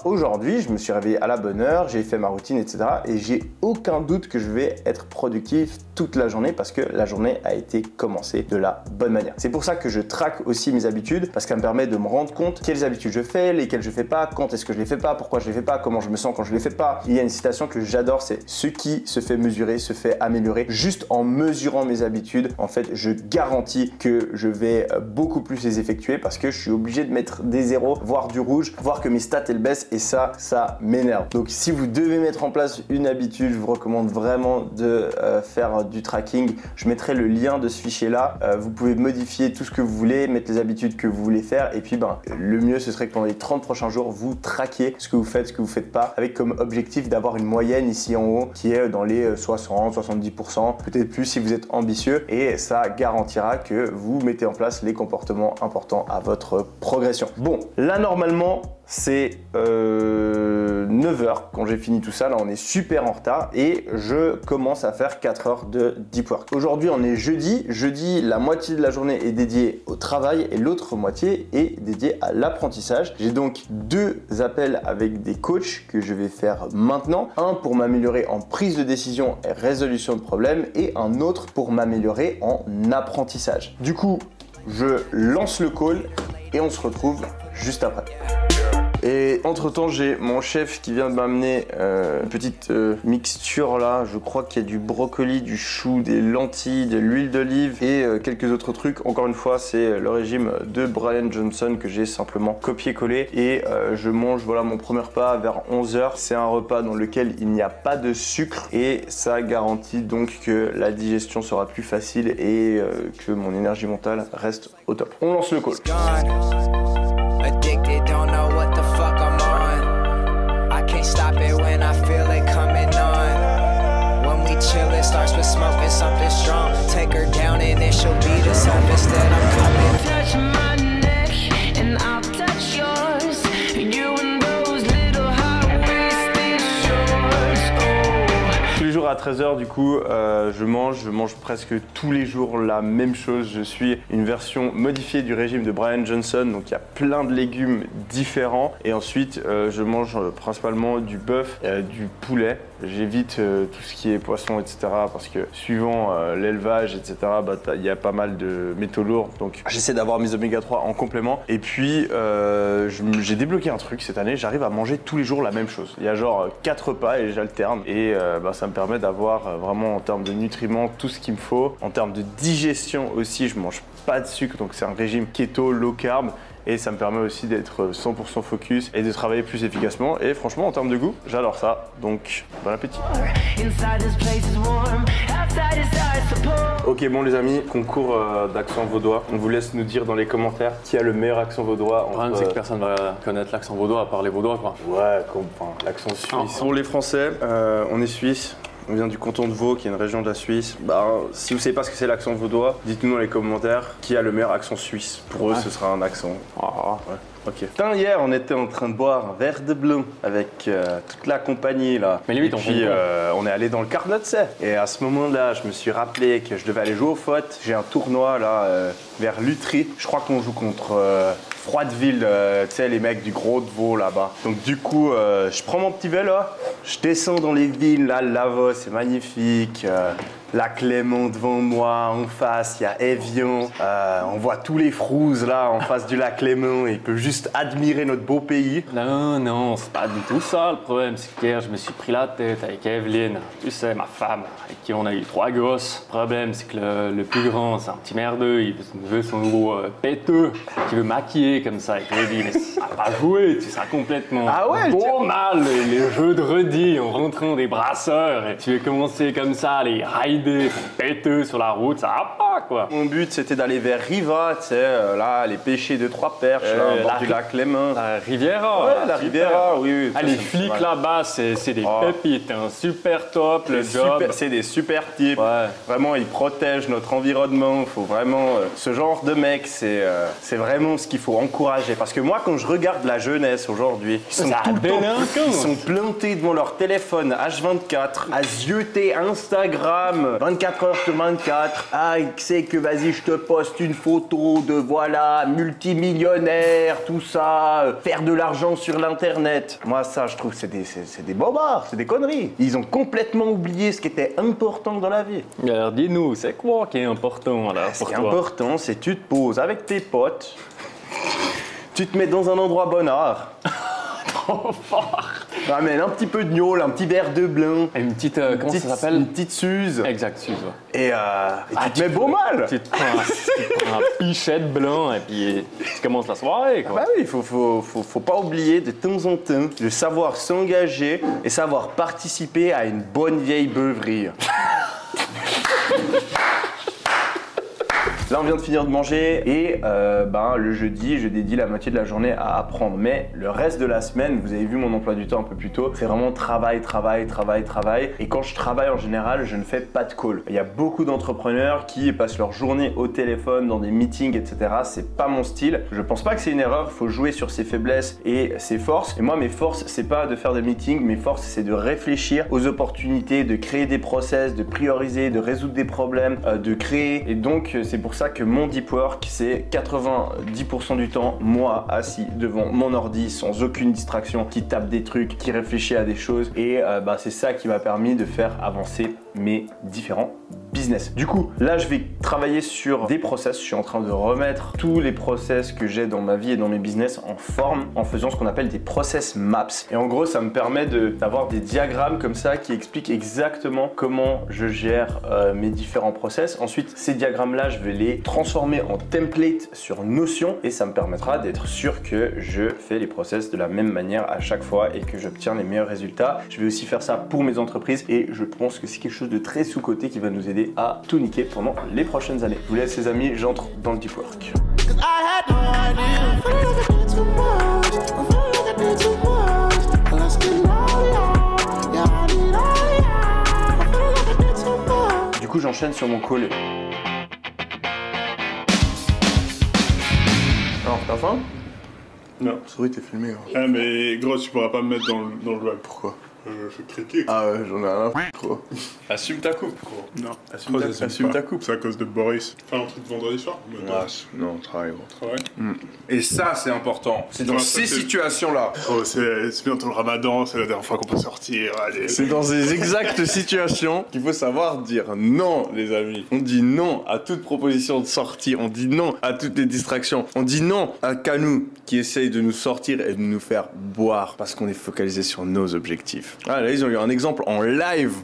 aujourd'hui, je me suis réveillé à la bonne heure, j'ai fait ma routine, etc. Et j'ai aucun doute que je vais être productif toute la journée parce que la journée a été commencée de la bonne manière. C'est pour ça que je traque aussi mes habitudes parce que ça me permet de me rendre compte quelles habitudes je fais, lesquelles je fais pas, quand est-ce que je les fais pas, pourquoi je les fais pas, comment je me sens quand je les fais pas. Il y a une citation que j'adore, c'est ce qui se fait mesurer se fait améliorer. Juste en mesurant mes habitudes, en fait, je garantis que je vais beaucoup plus les effectuer parce que je suis obligé de mettre des zéros, voire du rouge, voir que mes stats elles baissent et ça m'énerve. Donc si vous devez mettre en place une habitude, je vous recommande vraiment de faire du tracking. Je mettrai le lien de ce fichier là. Vous pouvez modifier tout ce que vous voulez, mettre les habitudes que vous voulez faire et puis le mieux ce serait que pendant les 30 prochains jours, vous traquiez ce que vous faites, ce que vous faites pas, avec comme objectif d'avoir une moyenne ici en haut qui est dans les 60-70%, peut-être plus si vous êtes ambitieux et ça garantira que vous mettez en place les comportements importants à votre progression. Bon, là normalement c'est 9h quand j'ai fini tout ça. Là on est super en retard et je commence à faire 4 heures de deep work. Aujourd'hui on est jeudi. Jeudi, la moitié de la journée est dédiée au travail et l'autre moitié est dédiée à l'apprentissage. J'ai donc 2 appels avec des coachs que je vais faire maintenant. Un pour m'améliorer en prise de décision et résolution de problèmes et un autre pour m'améliorer en apprentissage. Du coup, je lance le call et on se retrouve juste après. Et entre temps, j'ai mon chef qui vient de m'amener une petite mixture là. Je crois qu'il y a du brocoli, du chou, des lentilles, de l'huile d'olive et quelques autres trucs. Encore une fois, c'est le régime de Brian Johnson que j'ai simplement copié-collé. Et je mange mon premier repas vers 11h. C'est un repas dans lequel il n'y a pas de sucre et ça garantit donc que la digestion sera plus facile et que mon énergie mentale reste au top. On lance le call. Addicted, don't know what the fuck I'm on. I can't stop it when I feel it coming on. When we chill, it starts with smoking something strong. Take her down and then she'll be the softest that I'm coming. Touch my neck and I'll touch yours. You and those little high-waisted shorts. Oh. Tous les jours à 13h du coup je mange presque tous les jours la même chose. Je suis une version modifiée du régime de Brian Johnson, donc il y a plein de légumes différents et ensuite je mange principalement du bœuf, du poulet. J'évite tout ce qui est poisson, etc. parce que suivant l'élevage, etc., il y a pas mal de métaux lourds, donc j'essaie d'avoir mes oméga 3 en complément. Et puis j'ai débloqué un truc cette année, j'arrive à manger tous les jours la même chose. Il y a genre 4 repas et j'alterne et ça me permet d'avoir vraiment en termes de nutriments tout ce qu'il me faut. En termes de digestion aussi, je mange pas de sucre, donc c'est un régime keto, low carb. Et ça me permet aussi d'être 100% focus et de travailler plus efficacement. Et franchement, en termes de goût, j'adore ça. Donc, bon appétit. Ok, bon les amis, concours d'accent vaudois. On vous laisse nous dire dans les commentaires qui a le meilleur accent vaudois. Le problème, c'est que personne va connaître l'accent vaudois à part les vaudois, quoi. Ouais, l'accent suisse. Pour les Français, on est suisse. On vient du canton de Vaud, qui est une région de la Suisse. Si vous savez pas ce que c'est l'accent vaudois, dites-nous dans les commentaires qui a le meilleur accent suisse. Pour eux, ce sera un accent. Ouais. Ok. Putain, hier, on était en train de boire un verre de blanc avec toute la compagnie là. Mais limite, et on puis, fait on est allé dans le Carnot, tu sais. Et à ce moment-là, je me suis rappelé que je devais aller jouer au foot. J'ai un tournoi là vers Lutry. Je crois qu'on joue contre Froideville, tu sais, les mecs du Gros de Vaud là-bas. Donc du coup, je prends mon petit vélo, je descends dans les villes, là, le Lavaux, c'est magnifique. La Clément devant moi, en face, il y a Evian. On voit tous les frouzes là en face du lac Clément et il peut juste admirer notre beau pays. Non, c'est pas du tout ça le problème. C'est qu'hier, je me suis pris la tête avec Evelyne. Tu sais, ma femme, avec qui on a eu 3 gosses. Le problème, c'est que le plus grand, c'est un petit merdeux. Il veut son gros péteux qui veut maquiller comme ça. Et je lui ai dit, mais ça va pas jouer, tu seras complètement mal. Les jeux de redis en rentrant des brasseurs. Et tu veux commencer comme ça, à les rider, péteux sur la route, ça va pas quoi. Mon but, c'était d'aller vers Riva, tu sais, là, aller pêcher 2-3 perches là, au bord du lac Clément. La Riviera. Ouais, la Riviera, oui. Ah, les flics là-bas, c'est des pépites, hein. Super top, le job. C'est des super types. Ouais. Vraiment, ils protègent notre environnement. Il faut vraiment. Ce genre de mec, c'est vraiment ce qu'il faut encourager. Parce que moi, quand je regarde la jeunesse aujourd'hui, ils sont tout le temps. Ils sont plantés devant leur téléphone H24, à zioter Instagram 24 heures sur 24. Ah, il sait que vas-y, je te poste une photo de voilà, multimillionnaire, tout ça, faire de l'argent sur l'internet. Moi, ça, je trouve que c'est des bobards, c'est des conneries. Ils ont complètement oublié ce qui était important dans la vie. Alors dis-nous, c'est quoi qui est important alors Ce pour qui est toi? important, c'est que tu te poses avec tes potes, tu te mets dans un endroit bonnard. Trop fort. Ramène un petit peu de gnôle, un petit verre de blanc. Et une petite, comment ça s'appelle? Une petite suze. Exact, Suze. Ouais. Et tu te mets beau mal. Tu te prends un pichet de blanc et puis tu commences la soirée quoi. Bah oui, faut pas oublier de temps en temps de savoir s'engager et savoir participer à une bonne vieille beuverie. Là, on vient de finir de manger et le jeudi, je dédie la moitié de la journée à apprendre. Mais le reste de la semaine, vous avez vu mon emploi du temps un peu plus tôt, c'est vraiment travail. Et quand je travaille en général, je ne fais pas de call. Il y a beaucoup d'entrepreneurs qui passent leur journée au téléphone, dans des meetings, etc. C'est pas mon style. Je pense pas que c'est une erreur. Il faut jouer sur ses faiblesses et ses forces. Et moi, mes forces, c'est pas de faire des meetings. Mes forces, c'est de réfléchir aux opportunités, de créer des process, de prioriser, de résoudre des problèmes, de créer. Et donc, c'est pour ça que mon deep work, c'est 90% du temps, moi, assis devant mon ordi, sans aucune distraction, qui tape des trucs, qui réfléchit à des choses. Et c'est ça qui m'a permis de faire avancer mes différents business. Du coup, là, je vais travailler sur des process. Je suis en train de remettre tous les process que j'ai dans ma vie et dans mes business en forme en faisant ce qu'on appelle des process maps. Et en gros, ça me permet d'avoir des diagrammes comme ça qui expliquent exactement comment je gère mes différents process. Ensuite, ces diagrammes-là, je vais les transformer en template sur Notion et ça me permettra d'être sûr que je fais les process de la même manière à chaque fois et que j'obtiens les meilleurs résultats. Je vais aussi faire ça pour mes entreprises et je pense que c'est quelque chose de très sous-coté qui va nous aider à tout niquer pendant les prochaines années. Je vous laisse les amis, j'entre dans le deep work. Du coup, j'enchaîne sur mon call. Alors, t'as faim? Non. Souris, t'es filmé. Hein. Ah, mais gros, tu pourras pas me mettre dans le vlog. Pourquoi? Je fais criquer. Ah ouais, j'en ai rien à trop. Assume ta coupe, gros. Non, assume ta coupe. C'est à cause de Boris. Faire un truc vendredi soir? Non, travail, gros. Travail. Et ça, c'est important. C'est dans ces situations-là. Oh, c'est bientôt le ramadan, c'est la dernière fois qu'on peut sortir. Allez. C'est dans ces exactes situations qu'il faut savoir dire non, les amis. On dit non à toute proposition de sortie. On dit non à toutes les distractions. On dit non à Canou qui essaye de nous sortir et de nous faire boire parce qu'on est focalisé sur nos objectifs. Ah, là, ils ont eu un exemple en live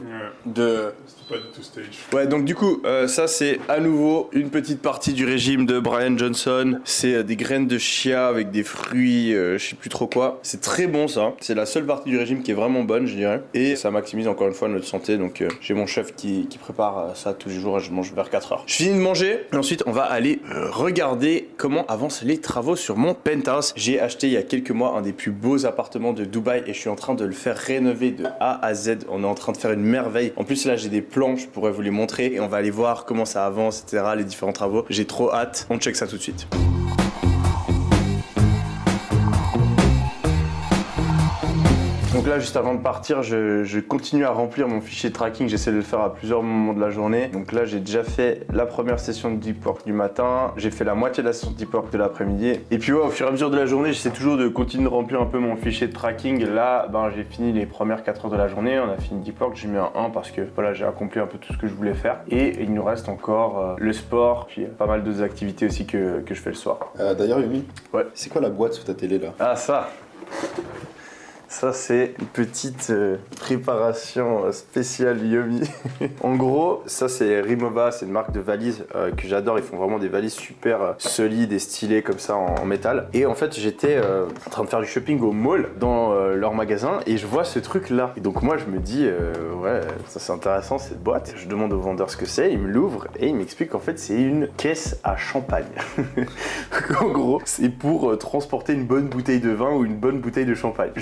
de... Pas du tout stage. Ouais, donc du coup, ça c'est à nouveau une petite partie du régime de Brian Johnson. C'est des graines de chia avec des fruits, je sais plus trop quoi. C'est très bon ça. C'est la seule partie du régime qui est vraiment bonne, je dirais. Et ça maximise encore une fois notre santé. Donc j'ai mon chef qui prépare ça tous les jours et je mange vers 4 heures. Je finis de manger et ensuite on va aller regarder comment avancent les travaux sur mon penthouse. J'ai acheté il y a quelques mois un des plus beaux appartements de Dubaï et je suis en train de le faire rénover de A à Z. On est en train de faire une merveille. En plus là j'ai des plans, je pourrais vous les montrer et on va aller voir comment ça avance, etc. Les différents travaux. J'ai trop hâte. On check ça tout de suite. Donc là, juste avant de partir, je continue à remplir mon fichier de tracking. J'essaie de le faire à plusieurs moments de la journée. Donc là, j'ai déjà fait la première session de deep work du matin. J'ai fait la moitié de la session de deep work de l'après-midi. Et puis ouais, au fur et à mesure de la journée, j'essaie toujours de continuer de remplir un peu mon fichier de tracking. Là, j'ai fini les premières 4 heures de la journée. On a fini deep work, j'ai mis un 1 parce que voilà, j'ai accompli un peu tout ce que je voulais faire. Et il nous reste encore le sport, puis pas mal d'autres activités aussi que je fais le soir. D'ailleurs, Yomi, ouais. C'est quoi la boîte sous ta télé là? Ah, ça c'est une petite préparation spéciale Yomi. En gros, ça c'est Rimowa, c'est une marque de valises que j'adore. Ils font vraiment des valises super solides et stylées comme ça en métal. Et en fait, j'étais en train de faire du shopping au mall dans leur magasin et je vois ce truc là. Et donc moi je me dis, ouais, ça c'est intéressant cette boîte. Je demande au vendeur ce que c'est, il me l'ouvre et il m'explique qu'en fait c'est une caisse à champagne. En gros, c'est pour transporter une bonne bouteille de vin ou une bonne bouteille de champagne.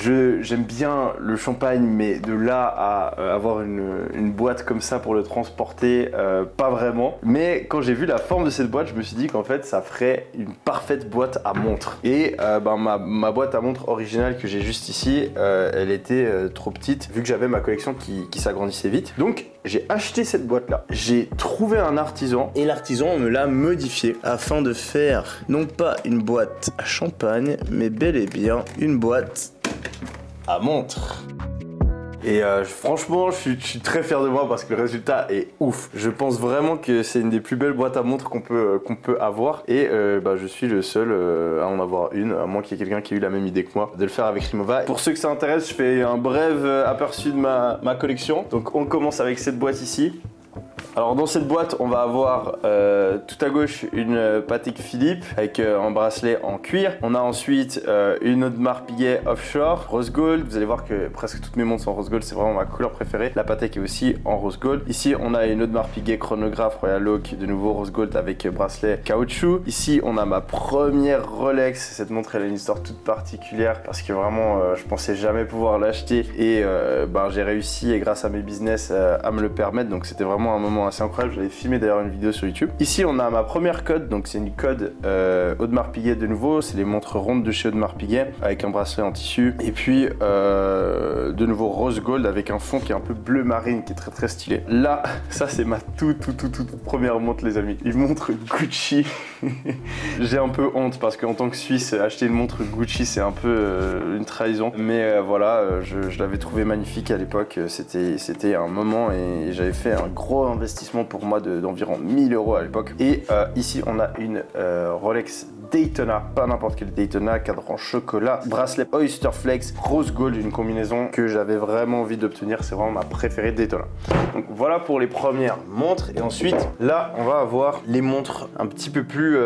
J'aime bien le champagne, mais de là à avoir une boîte comme ça pour le transporter, pas vraiment. Mais quand j'ai vu la forme de cette boîte, je me suis dit qu'en fait, ça ferait une parfaite boîte à montre. Et ma boîte à montre originale que j'ai juste ici, elle était trop petite, vu que j'avais ma collection qui s'agrandissait vite. Donc, j'ai acheté cette boîte-là. J'ai trouvé un artisan et l'artisan me l'a modifié afin de faire non pas une boîte à champagne, mais bel et bien une boîte à montre. Et franchement, je suis très fier de moi parce que le résultat est ouf. Je pense vraiment que c'est une des plus belles boîtes à montre qu'on peut avoir. Et je suis le seul à en avoir une, à moins qu'il y ait quelqu'un qui ait eu la même idée que moi, de le faire avec Rimowa. Pour ceux que ça intéresse, je fais un bref aperçu de ma collection. Donc on commence avec cette boîte ici. Alors dans cette boîte, on va avoir tout à gauche une Patek Philippe avec un bracelet en cuir. On a ensuite une Audemars Piguet Offshore Rose Gold. Vous allez voir que presque toutes mes montres sont en rose gold, c'est vraiment ma couleur préférée. La Patek est aussi en rose gold. Ici, on a une Audemars Piguet chronographe Royal Oak, de nouveau rose gold avec bracelet caoutchouc. Ici, on a ma première Rolex. Cette montre, elle a une histoire toute particulière parce que vraiment, je pensais jamais pouvoir l'acheter et j'ai réussi, et grâce à mes business, à me le permettre. Donc c'était vraiment un moment assez incroyable. J'avais filmé d'ailleurs une vidéo sur YouTube. Ici, on a ma première code, donc c'est une code Audemars Piguet de nouveau. C'est les montres rondes de chez Audemars Piguet avec un bracelet en tissu. Et puis de nouveau rose gold avec un fond qui est un peu bleu marine, qui est très très stylé. Là, ça c'est ma toute première montre, les amis. Une montre Gucci. J'ai un peu honte parce qu'en tant que Suisse, acheter une montre Gucci, c'est un peu une trahison. Mais voilà, je l'avais trouvé magnifique à l'époque. C'était un moment et j'avais fait un gros investissement pour moi d'environ 1000 € à l'époque. Et ici, on a une Rolex Daytona, pas n'importe quel Daytona, cadran chocolat, bracelet Oyster Flex, rose gold, une combinaison que j'avais vraiment envie d'obtenir. C'est vraiment ma préférée Daytona. Donc voilà pour les premières montres. Et ensuite, là, on va avoir les montres un petit peu plus,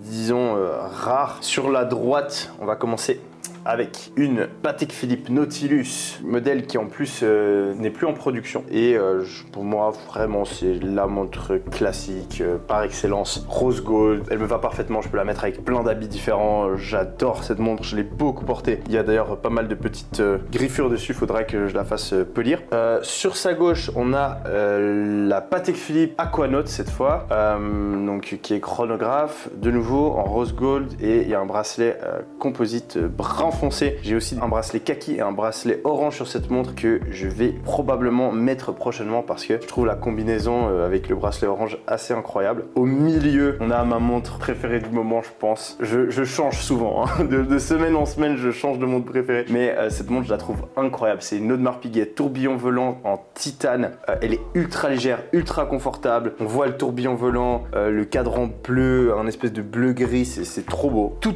disons, rares. Sur la droite, on va commencer avec une Patek Philippe Nautilus, modèle qui en plus n'est plus en production. Et pour moi, vraiment, c'est la montre classique par excellence. Rose gold, elle me va parfaitement, je peux la mettre avec plein d'habits différents. J'adore cette montre, je l'ai beaucoup portée. Il y a d'ailleurs pas mal de petites griffures dessus, faudra que je la fasse polir. Sur sa gauche, on a la Patek Philippe Aquanaut cette fois, donc qui est chronographe, de nouveau en rose gold, et il y a un bracelet composite brun foncé. J'ai aussi un bracelet kaki et un bracelet orange sur cette montre que je vais probablement mettre prochainement parce que je trouve la combinaison avec le bracelet orange assez incroyable. Au milieu, on a ma montre préférée du moment, je pense. Je change souvent, hein. De semaine en semaine, je change de montre préférée. Mais cette montre, je la trouve incroyable. C'est une Audemars Piguet tourbillon volant en titane. Elle est ultra légère, ultra confortable. On voit le tourbillon volant, le cadran bleu, un espèce de bleu-gris, c'est trop beau. Tout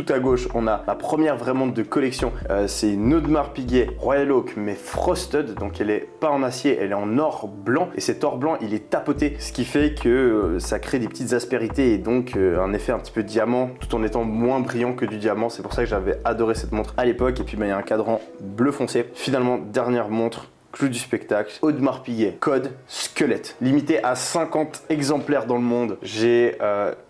à gauche, on a la première vraie montre de collection. C'est une Audemars Piguet Royal Oak mais frosted, donc elle est pas en acier, elle est en or blanc, et cet or blanc il est tapoté, ce qui fait que ça crée des petites aspérités et donc un effet un petit peu diamant tout en étant moins brillant que du diamant. C'est pour ça que j'avais adoré cette montre à l'époque. Et puis il y a un cadran bleu foncé. Finalement, dernière montre clou du spectacle, Audemars Piguet, code squelette. Limité à 50 exemplaires dans le monde. J'ai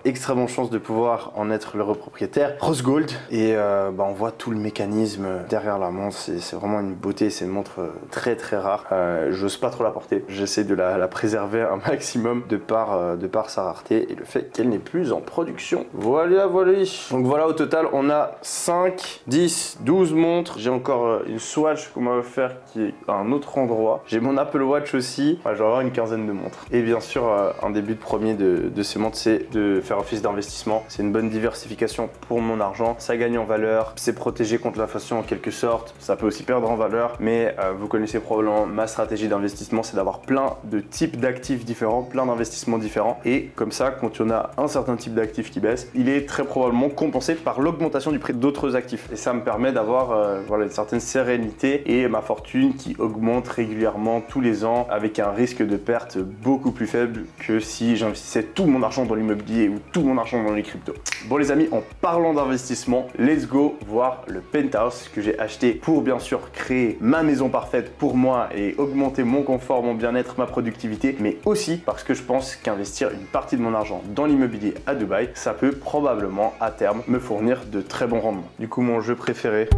extrêmement chance de pouvoir en être le propriétaire. Rose Gold. Et on voit tout le mécanisme derrière la montre. C'est vraiment une beauté. C'est une montre très très rare. J'ose pas trop la porter. J'essaie de la préserver un maximum de par sa rareté et le fait qu'elle n'est plus en production. Voilà, voilà. Donc voilà, au total, on a 5, 10, 12 montres. J'ai encore une Swatch qu'on m'a offert qui est à un autre endroit. J'ai mon Apple Watch aussi. Ouais, j'aurai une quinzaine de montres. Et bien sûr, un des buts premiers de ces montres, c'est de faire office d'investissement. C'est une bonne diversification pour mon argent. Ça gagne en valeur. C'est protégé contre l'inflation en quelque sorte. Ça peut aussi perdre en valeur. Mais vous connaissez probablement ma stratégie d'investissement, c'est d'avoir plein de types d'actifs différents, plein d'investissements différents. Et comme ça, quand on a un certain type d'actifs qui baisse, il est très probablement compensé par l'augmentation du prix d'autres actifs. Et ça me permet d'avoir voilà, une certaine sérénité et ma fortune qui augmente régulièrement tous les ans avec un risque de perte beaucoup plus faible que si j'investissais tout mon argent dans l'immobilier ou tout mon argent dans les cryptos. Bon les amis, en parlant d'investissement, let's go voir le penthouse que j'ai acheté pour bien sûr créer ma maison parfaite pour moi et augmenter mon confort, mon bien-être, ma productivité, mais aussi parce que je pense qu'investir une partie de mon argent dans l'immobilier à Dubaï, ça peut probablement à terme me fournir de très bons rendements. Du coup, mon jeu préféré,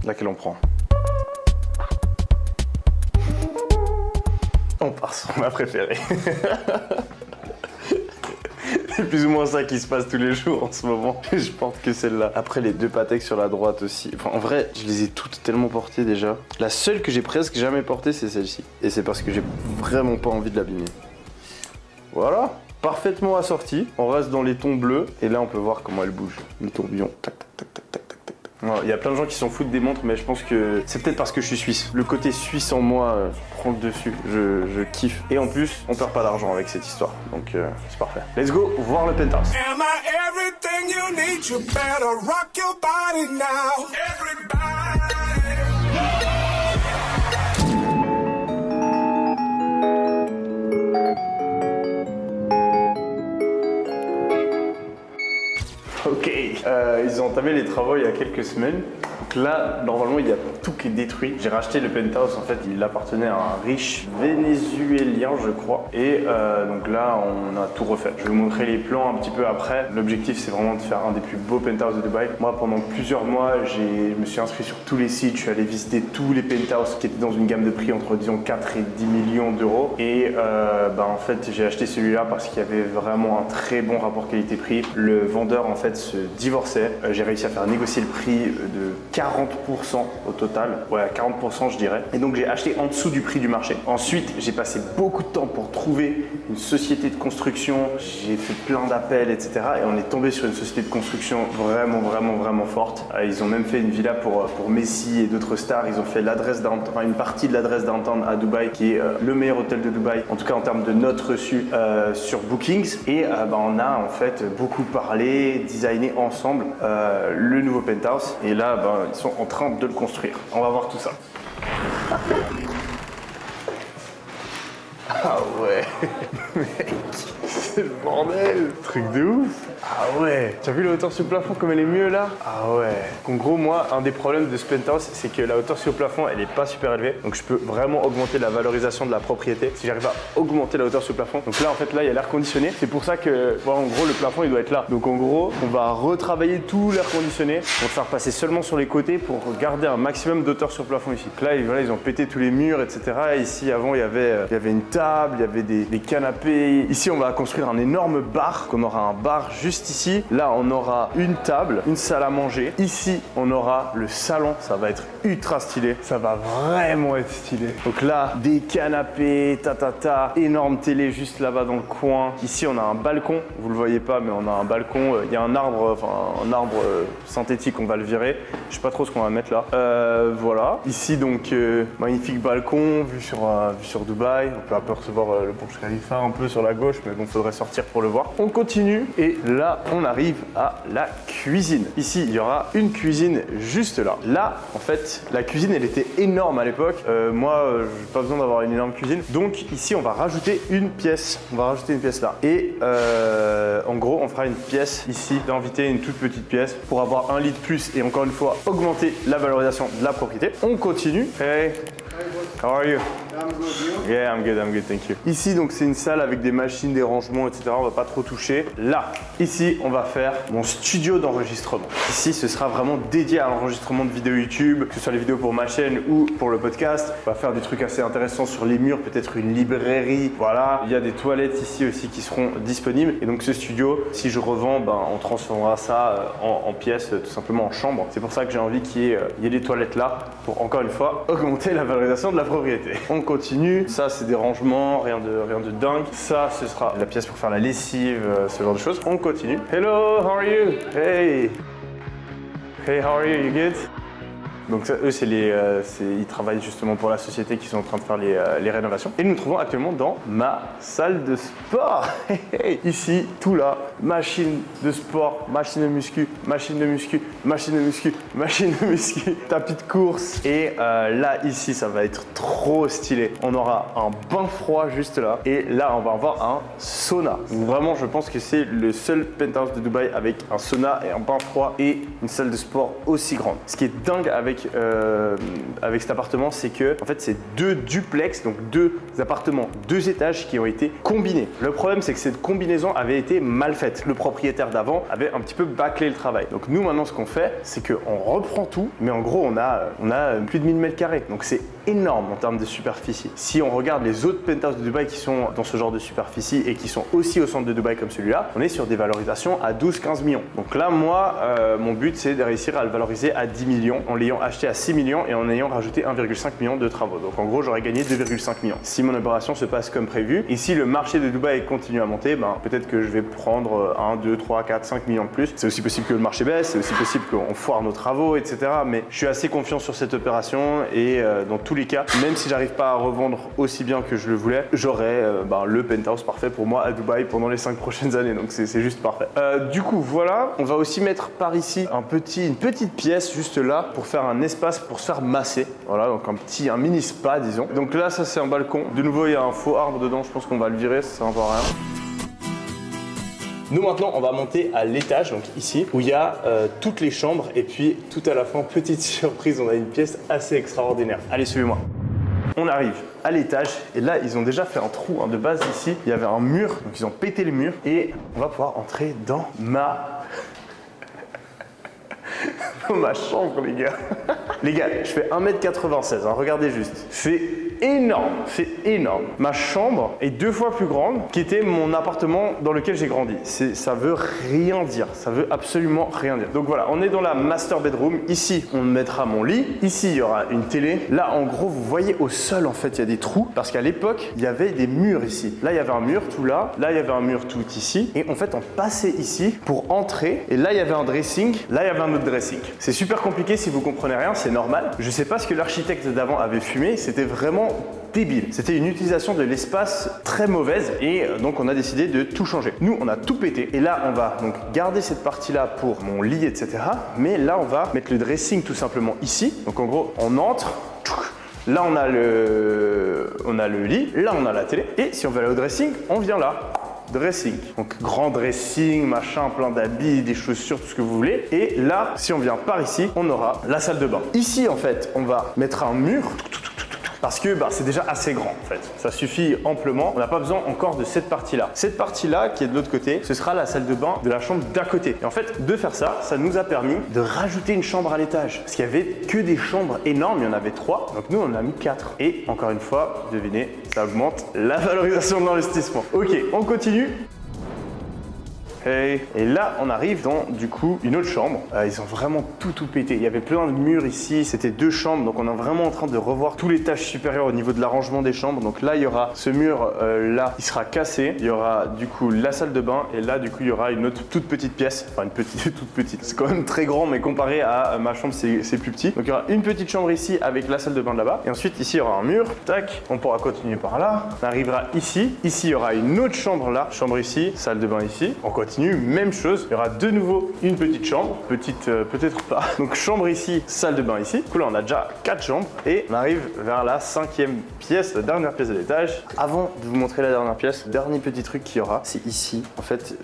laquelle on prend? On part sur ma préférée. C'est plus ou moins ça qui se passe tous les jours en ce moment. Je porte que celle-là. Après, les deux Patek sur la droite aussi. Enfin, en vrai, je les ai toutes tellement portées déjà. La seule que j'ai presque jamais portée, c'est celle-ci. Et c'est parce que j'ai vraiment pas envie de l'abîmer. Voilà. Parfaitement assortie. On reste dans les tons bleus. Et là, on peut voir comment elle bouge. Les tourbillons. Tac, tac, tac, tac, tac, tac. Il y a plein de gens qui s'en foutent des montres, mais je pense que c'est peut-être parce que je suis suisse. Le côté suisse en moi prend le dessus. Je kiffe. Et en plus, on perd pas d'argent avec cette histoire. Donc, c'est parfait. Let's go voir le penthouse. Am I everything you need? You better rock your body now. Everybody. Ok, ils ont entamé les travaux il y a quelques semaines. Donc là, normalement, il y a tout qui est détruit. J'ai racheté le penthouse, en fait, il appartenait à un riche vénézuélien, je crois. Et donc là, on a tout refait. Je vais vous montrer les plans un petit peu après. L'objectif, c'est vraiment de faire un des plus beaux penthouses de Dubaï. Moi, pendant plusieurs mois, je me suis inscrit sur tous les sites. Je suis allé visiter tous les penthouses qui étaient dans une gamme de prix entre, disons, 4 et 10 millions d'euros. Et en fait, j'ai acheté celui-là parce qu'il y avait vraiment un très bon rapport qualité-prix. Le vendeur, en fait, se divorçait. J'ai réussi à faire négocier le prix de 40% au total. Ouais, 40% je dirais. Et donc j'ai acheté en dessous du prix du marché. Ensuite, j'ai passé beaucoup de temps pour trouver une société de construction. J'ai fait plein d'appels, etc. Et on est tombé sur une société de construction vraiment forte. Ils ont même fait une villa pour Messi et d'autres stars. Ils ont fait l'adresse downtown, enfin une partie de l'adresse downtown à Dubaï, qui est le meilleur hôtel de Dubaï, en tout cas en termes de notes reçues sur Bookings. Et on a en fait beaucoup parlé, designé ensemble le nouveau penthouse. Et là, ils sont en train de le construire. On va voir tout ça. Ah ouais, mec, c'est le bordel. Truc de ouf. Ah ouais, tu as vu la hauteur sur le plafond comme elle est mieux là? Ah ouais. En gros, moi, un des problèmes de ce penthouse, c'est que la hauteur sur le plafond, elle est pas super élevée. Donc je peux vraiment augmenter la valorisation de la propriété si j'arrive à augmenter la hauteur sur le plafond. Donc là, en fait, là, il y a l'air conditionné. C'est pour ça que, en gros, le plafond, il doit être là. Donc en gros, on va retravailler tout l'air conditionné. On va le faire passer seulement sur les côtés pour garder un maximum d'auteur sur le plafond ici. Donc là, voilà, ils ont pété tous les murs, etc. Et ici, avant, il y avait une table, il y avait des canapés. Ici, on va construire un énorme bar. On aura un bar juste ici. Là, on aura une table, une salle à manger. Ici, on aura le salon. Ça va être ultra stylé. Ça va vraiment être stylé. Donc là, des canapés, énorme télé juste là-bas dans le coin. Ici, on a un balcon. Vous le voyez pas, mais on a un balcon. Il y a un arbre, synthétique. On va le virer. Je sais pas trop ce qu'on va mettre là. Voilà. Ici, donc, magnifique balcon vue sur Dubaï. On peut apercevoir le Burj Khalifa un peu sur la gauche, mais bon, faudrait sortir pour le voir. On continue et là, on arrive à la cuisine. Ici, il y aura une cuisine juste là. Là, en fait, la cuisine, elle était énorme à l'époque. Moi, j'ai pas besoin d'avoir une énorme cuisine. Donc ici, on va rajouter une pièce. On va rajouter une pièce là. Et en gros, on fera une pièce ici d'inviter, une toute petite pièce pour avoir un lit de plus et encore une fois, augmenter la valorisation de la propriété. On continue. Et How are you? I'm good. Yeah, I'm good, thank you. Ici, donc, c'est une salle avec des machines, des rangements, etc. On va pas trop toucher. Là, ici, on va faire mon studio d'enregistrement. Ici, ce sera vraiment dédié à l'enregistrement de vidéos YouTube, que ce soit les vidéos pour ma chaîne ou pour le podcast. On va faire des trucs assez intéressants sur les murs, peut-être une librairie. Voilà. Il y a des toilettes ici aussi qui seront disponibles. Et donc, ce studio, si je revends, ben, on transformera ça en pièces, tout simplement en chambre. C'est pour ça que j'ai envie qu'il y ait des toilettes là pour, encore une fois, augmenter la valorisation de la propriété. On continue. Ça, c'est des rangements, rien de dingue. Ça, ce sera la pièce pour faire la lessive, ce genre de choses. On continue. Hello, how are you? Hey. Hey, how are you? You good? Donc ça, eux, ils travaillent justement pour la société qui sont en train de faire les rénovations. Et nous nous trouvons actuellement dans ma salle de sport. Ici, tout là, machine de sport, machine de muscu, machine de muscu, machine de muscu, machine de muscu, tapis de course. Et là, ici, ça va être trop stylé. On aura un bain froid juste là. Et là, on va avoir un sauna. Donc, vraiment, je pense que c'est le seul penthouse de Dubaï avec un sauna et un bain froid et une salle de sport aussi grande. Ce qui est dingue avec cet appartement, c'est que en fait c'est deux duplex, donc deux appartements, 2 étages qui ont été combinés. Le problème, c'est que cette combinaison avait été mal faite. Le propriétaire d'avant avait un petit peu bâclé le travail. Donc nous maintenant, ce qu'on fait, c'est qu'on reprend tout, mais en gros on a plus de 1000 mètres carrés. Donc c'est énorme en termes de superficie. Si on regarde les autres penthouses de Dubaï qui sont dans ce genre de superficie et qui sont aussi au centre de Dubaï comme celui-là, on est sur des valorisations à 12-15 millions. Donc là, moi, mon but, c'est de réussir à le valoriser à 10 millions en l'ayant acheté à 6 millions et en ayant rajouté 1,5 million de travaux. Donc en gros, j'aurais gagné 2,5 millions. Si mon opération se passe comme prévu et si le marché de Dubaï continue à monter, ben, peut-être que je vais prendre 1, 2, 3, 4, 5 millions de plus. C'est aussi possible que le marché baisse, c'est aussi possible qu'on foire nos travaux, etc. Mais je suis assez confiant sur cette opération et dans tous les cas, même si j'arrive pas à revendre aussi bien que je le voulais, j'aurai le penthouse parfait pour moi à Dubaï pendant les 5 prochaines années. Donc c'est juste parfait. Du coup, voilà, on va aussi mettre par ici une petite pièce juste là pour faire un espace pour se faire masser. Voilà, donc un mini spa, disons. Donc là, ça c'est un balcon. De nouveau, il y a un faux arbre dedans. Je pense qu'on va le virer, ça sert un peu à rien. Nous maintenant, on va monter à l'étage, donc ici, où il y a toutes les chambres. Et puis, tout à la fin, petite surprise, on a une pièce assez extraordinaire. Allez, suivez-moi. On arrive à l'étage et là, ils ont déjà fait un trou de base ici. Il y avait un mur, donc ils ont pété le mur et on va pouvoir entrer dans ma chambre, les gars. Les gars, je fais 1m96, hein, regardez juste. C'est énorme, c'est énorme. Ma chambre est 2 fois plus grande qu'était mon appartement dans lequel j'ai grandi. Ça veut rien dire, ça veut absolument rien dire. Donc voilà, on est dans la master bedroom. Ici, on mettra mon lit. Ici, il y aura une télé. Là, en gros, vous voyez au sol, en fait, il y a des trous parce qu'à l'époque, il y avait des murs ici. Là, il y avait un mur tout là. Là, il y avait un mur tout ici. Et en fait, on passait ici pour entrer. Et là, il y avait un dressing. Là, il y avait un autre dressing. C'est super compliqué si vous comprenez rien, c'est normal. Je sais pas ce que l'architecte d'avant avait fumé. C'était vraiment débile. C'était une utilisation de l'espace très mauvaise et donc on a décidé de tout changer. Nous, on a tout pété et là, on va donc garder cette partie-là pour mon lit, etc. Mais là, on va mettre le dressing tout simplement ici. Donc en gros, on entre. Là, on a le lit. Là, on a la télé. Et si on veut aller au dressing, on vient là. Dressing. Donc grand dressing, machin, plein d'habits, des chaussures, tout ce que vous voulez. Et là, si on vient par ici, on aura la salle de bain. Ici, en fait, on va mettre un mur. Parce que c'est déjà assez grand en fait. Ça suffit amplement. On n'a pas besoin encore de cette partie-là. Cette partie-là qui est de l'autre côté, ce sera la salle de bain de la chambre d'à côté. Et en fait, de faire ça, ça nous a permis de rajouter une chambre à l'étage. Parce qu'il n'y avait que des chambres énormes, il y en avait 3. Donc nous, on en a mis 4. Et encore une fois, devinez, ça augmente la valorisation de l'investissement. Ok, on continue. Et là, on arrive dans, du coup, une autre chambre. Ils ont vraiment tout pété. Il y avait plein de murs ici. C'était 2 chambres. Donc, on est vraiment en train de revoir tous les tâches supérieures au niveau de l'arrangement des chambres. Donc là, il y aura ce mur là, il sera cassé. Il y aura, du coup, la salle de bain. Et là, du coup, il y aura une autre toute petite pièce. Enfin, une toute petite. C'est quand même très grand, mais comparé à ma chambre, c'est plus petit. Donc, il y aura une petite chambre ici avec la salle de bain de là-bas. Et ensuite, ici, il y aura un mur. Tac. On pourra continuer par là. On arrivera ici. Ici, il y aura une autre chambre là. Chambre ici. Salle de bain ici. On continue. continue, même chose. Il y aura de nouveau une petite chambre, petite peut-être pas. Donc chambre ici, salle de bain ici. Du coup là on a déjà 4 chambres et on arrive vers la 5e pièce, la dernière pièce de l'étage. Avant de vous montrer la dernière pièce, le dernier petit truc qu'il y aura, c'est ici. En fait,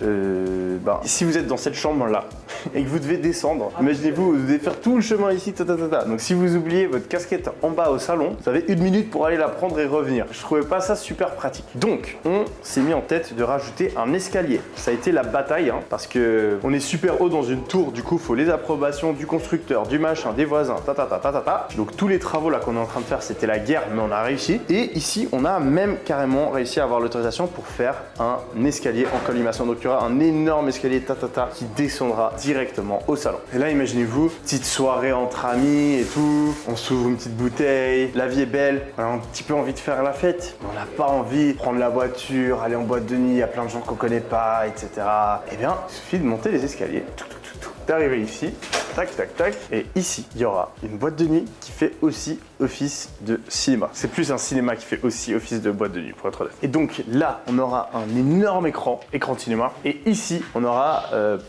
si vous êtes dans cette chambre là et que vous devez descendre, imaginez-vous, vous devez faire tout le chemin ici, Donc si vous oubliez votre casquette en bas au salon, vous avez 1 minute pour aller la prendre et revenir. Je trouvais pas ça super pratique. Donc on s'est mis en tête de rajouter un escalier. Ça a été la bataille parce que on est super haut dans une tour, du coup il faut les approbations du constructeur, du machin, des voisins, Donc tous les travaux là qu'on est en train de faire, c'était la guerre, mais on a réussi. Et ici on a même carrément réussi à avoir l'autorisation pour faire un escalier en colimaçon. Donc il y aura un énorme escalier qui descendra directement au salon. Et là imaginez-vous, petite soirée entre amis et tout, on s'ouvre une petite bouteille, la vie est belle, on a un petit peu envie de faire la fête, mais on n'a pas envie de prendre la voiture, aller en boîte de nuit, il y a plein de gens qu'on connaît pas, etc. Eh bien, il suffit de monter les escaliers, d'arriver ici, tac, tac, tac, et ici, il y aura une boîte de nuit qui fait aussi office de cinéma. C'est plus un cinéma qui fait aussi office de boîte de nuit, pour être honnête. Et donc là, on aura un énorme écran de cinéma, et ici, on aura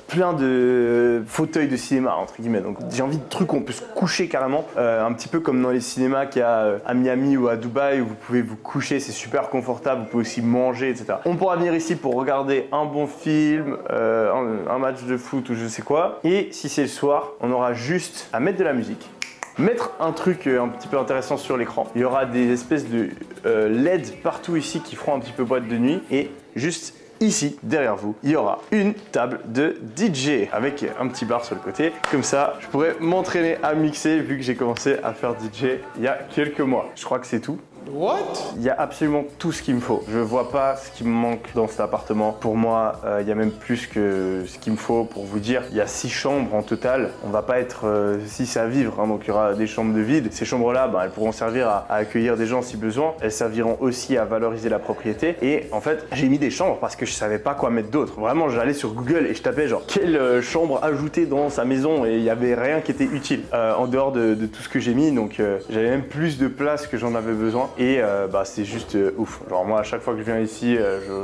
plein de fauteuils de cinéma, entre guillemets. Donc j'ai envie de trucs où on peut se coucher carrément, un petit peu comme dans les cinémas qu'il y a à Miami ou à Dubaï, où vous pouvez vous coucher, c'est super confortable, vous pouvez aussi manger, etc. On pourra venir ici pour regarder un bon film, un match de foot ou je sais quoi. Et si c'est le soir, on aura juste à mettre de la musique, mettre un truc un petit peu intéressant sur l'écran. Il y aura des espèces de LED partout ici qui feront un petit peu boîte de nuit. Et juste ici, derrière vous, il y aura une table de DJ avec un petit bar sur le côté. Comme ça, je pourrais m'entraîner à mixer vu que j'ai commencé à faire DJ il y a quelques mois. Je crois que c'est tout. What? Il y a absolument tout ce qu'il me faut. Je vois pas ce qui me manque dans cet appartement. Pour moi, il y a même plus que ce qu'il me faut. Pour vous dire, il y a 6 chambres en total. On va pas être 6 à vivre, donc il y aura des chambres de vide. Ces chambres-là, elles pourront servir à accueillir des gens si besoin. Elles serviront aussi à valoriser la propriété. Et en fait, j'ai mis des chambres parce que je savais pas quoi mettre d'autre. Vraiment, j'allais sur Google et je tapais genre quelle chambre ajouter dans sa maison et il y avait rien qui était utile en dehors de tout ce que j'ai mis. Donc j'avais même plus de place que j'en avais besoin. Et c'est juste ouf. Genre moi à chaque fois que je viens ici,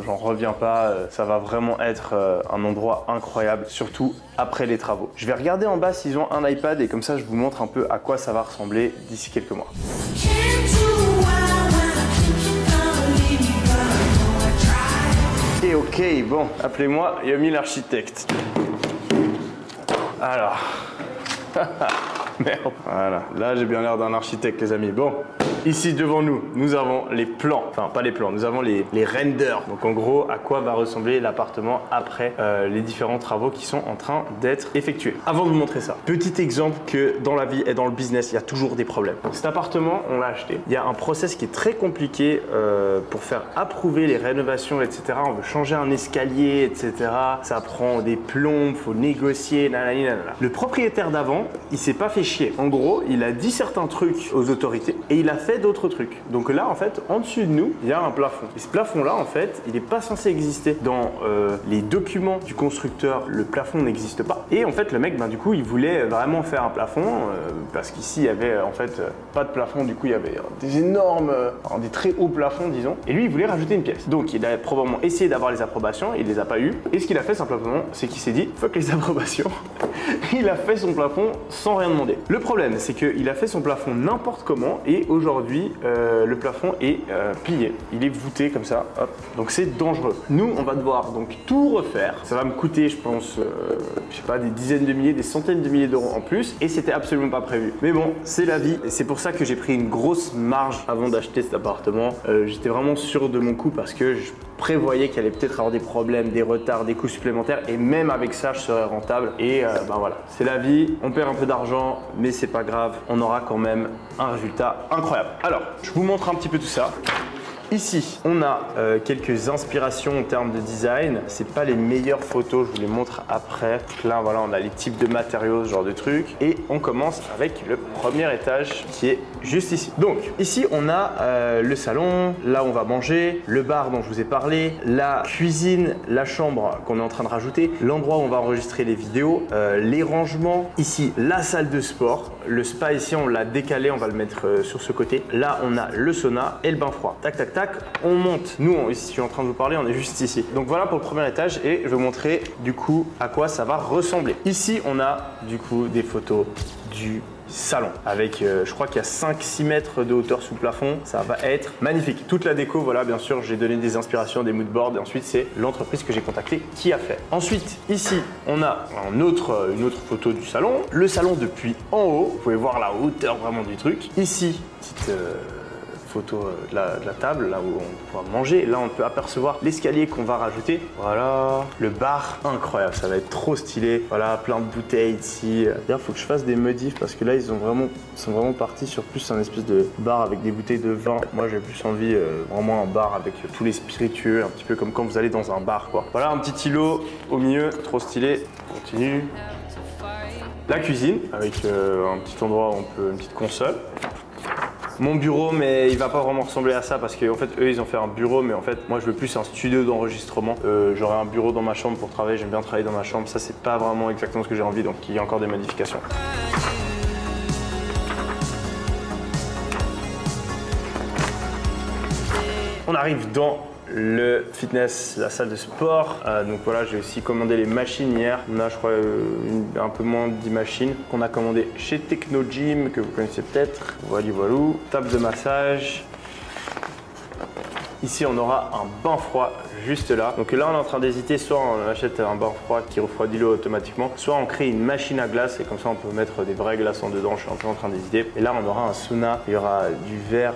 j'en reviens pas. Ça va vraiment être un endroit incroyable, surtout après les travaux. Je vais regarder en bas s'ils ont un iPad et comme ça je vous montre un peu à quoi ça va ressembler d'ici quelques mois. Et ok, bon, appelez-moi Yomi l'architecte. Alors... Merde. Voilà, là j'ai bien l'air d'un architecte les amis. Bon, ici devant nous, nous avons les plans. Enfin pas les plans, nous avons les renders. Donc en gros, à quoi va ressembler l'appartement après les différents travaux qui sont en train d'être effectués. Avant de vous montrer ça, petit exemple que dans la vie et dans le business, il y a toujours des problèmes. Donc, cet appartement, on l'a acheté. Il y a un process qui est très compliqué pour faire approuver les rénovations, etc. On veut changer un escalier, etc. Ça prend des plombes, faut négocier, nanani, nanana. Le propriétaire d'avant, il s'est pas fait chier. En gros, il a dit certains trucs aux autorités et il a fait d'autres trucs. Donc là, en fait, en dessus de nous, il y a un plafond. Et ce plafond-là, en fait, il n'est pas censé exister. Dans les documents du constructeur, le plafond n'existe pas. Et en fait, le mec, du coup, il voulait vraiment faire un plafond parce qu'ici, il y avait en fait pas de plafond. Du coup, il y avait des énormes, des très hauts plafonds, disons. Et lui, il voulait rajouter une pièce. Donc, il a probablement essayé d'avoir les approbations. Il les a pas eues. Et ce qu'il a fait simplement, c'est qu'il s'est dit, fuck les approbations. Il a fait son plafond sans rien demander. Le problème, c'est qu'il a fait son plafond n'importe comment et aujourd'hui, le plafond est plié. Il est voûté comme ça, hop. Donc c'est dangereux. Nous, on va devoir donc tout refaire. Ça va me coûter, je pense, je sais pas, des dizaines de milliers, des centaines de milliers d'euros en plus et c'était absolument pas prévu. Mais bon, c'est la vie et c'est pour ça que j'ai pris une grosse marge avant d'acheter cet appartement. J'étais vraiment sûr de mon coup parce que je prévoyais qu'il allait peut-être avoir des problèmes, des retards, des coûts supplémentaires et même avec ça, je serais rentable. Et voilà, c'est la vie, on perd un peu d'argent, mais c'est pas grave, on aura quand même un résultat incroyable. Alors, je vous montre un petit peu tout ça. Ici, on a quelques inspirations en termes de design. C'est pas les meilleures photos, je vous les montre après. Donc là, voilà, on a les types de matériaux, ce genre de trucs. Et on commence avec le premier étage qui est juste ici. Donc, ici, on a le salon, là on va manger, le bar dont je vous ai parlé, la cuisine, la chambre qu'on est en train de rajouter, l'endroit où on va enregistrer les vidéos, les rangements. Ici, la salle de sport, le spa ici, on l'a décalé, on va le mettre sur ce côté. Là, on a le sauna et le bain froid. Tac, tac, tac, on monte. Nous, ici, je suis en train de vous parler, on est juste ici. Donc voilà pour le premier étage et je vais vous montrer du coup à quoi ça va ressembler. Ici, on a du coup des photos du salon avec je crois qu'il y a 5-6 mètres de hauteur sous plafond. Ça va être magnifique. Toute la déco, voilà, bien sûr, j'ai donné des inspirations, des moodboards et ensuite c'est l'entreprise que j'ai contactée qui a fait. Ensuite, ici, on a une autre photo du salon. Le salon depuis en haut, vous pouvez voir la hauteur vraiment du truc. Ici, petite photo de la table, là où on pourra manger. Là, on peut apercevoir l'escalier qu'on va rajouter. Voilà, le bar, incroyable, ça va être trop stylé. Voilà, plein de bouteilles ici. D'ailleurs, il faut que je fasse des modifs parce que là, ils sont vraiment partis sur plus un espèce de bar avec des bouteilles de vin. Moi, j'ai plus envie vraiment un bar avec tous les spiritueux, un petit peu comme quand vous allez dans un bar, quoi. Voilà, un petit îlot au milieu, trop stylé. On continue. La cuisine avec un petit endroit où on peut, une petite console. Mon bureau, mais il va pas vraiment ressembler à ça parce qu'en fait, eux, ils ont fait un bureau, mais en fait, moi, je veux plus un studio d'enregistrement. J'aurai un bureau dans ma chambre pour travailler, j'aime bien travailler dans ma chambre. Ça, c'est pas vraiment exactement ce que j'ai envie, donc il y a encore des modifications. On arrive dans le fitness, la salle de sport. Donc voilà, j'ai aussi commandé les machines hier. On a, je crois, un peu moins de 10 machines qu'on a commandé chez Techno Gym, que vous connaissez peut-être. Voilà, voilà. Table de massage. Ici, on aura un bain froid juste là. Donc là, on est en train d'hésiter, soit on achète un bain froid qui refroidit l'eau automatiquement, soit on crée une machine à glace et comme ça, on peut mettre des vrais glaçons dedans. Je suis un peu en train d'hésiter. Et là, on aura un sauna. Il y aura du verre.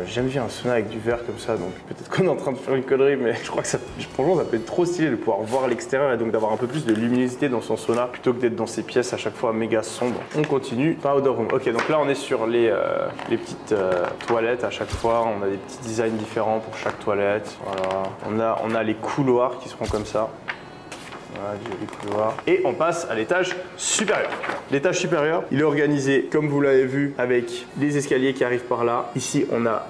J'aime bien un sauna avec du verre comme ça. Donc peut-être qu'on est en train de faire une connerie, mais je crois que ça, franchement, ça peut être trop stylé de pouvoir voir l'extérieur et donc d'avoir un peu plus de luminosité dans son sauna plutôt que d'être dans ces pièces à chaque fois méga sombres. On continue. Powder room. Ok, donc là, on est sur les petites toilettes à chaque fois. On a des petits designs différents pour chaque toilette. Voilà. On a les couloirs qui seront comme ça. Voilà, les couloirs. Et on passe à l'étage supérieur. L'étage supérieur, il est organisé comme vous l'avez vu avec les escaliers qui arrivent par là. Ici, on a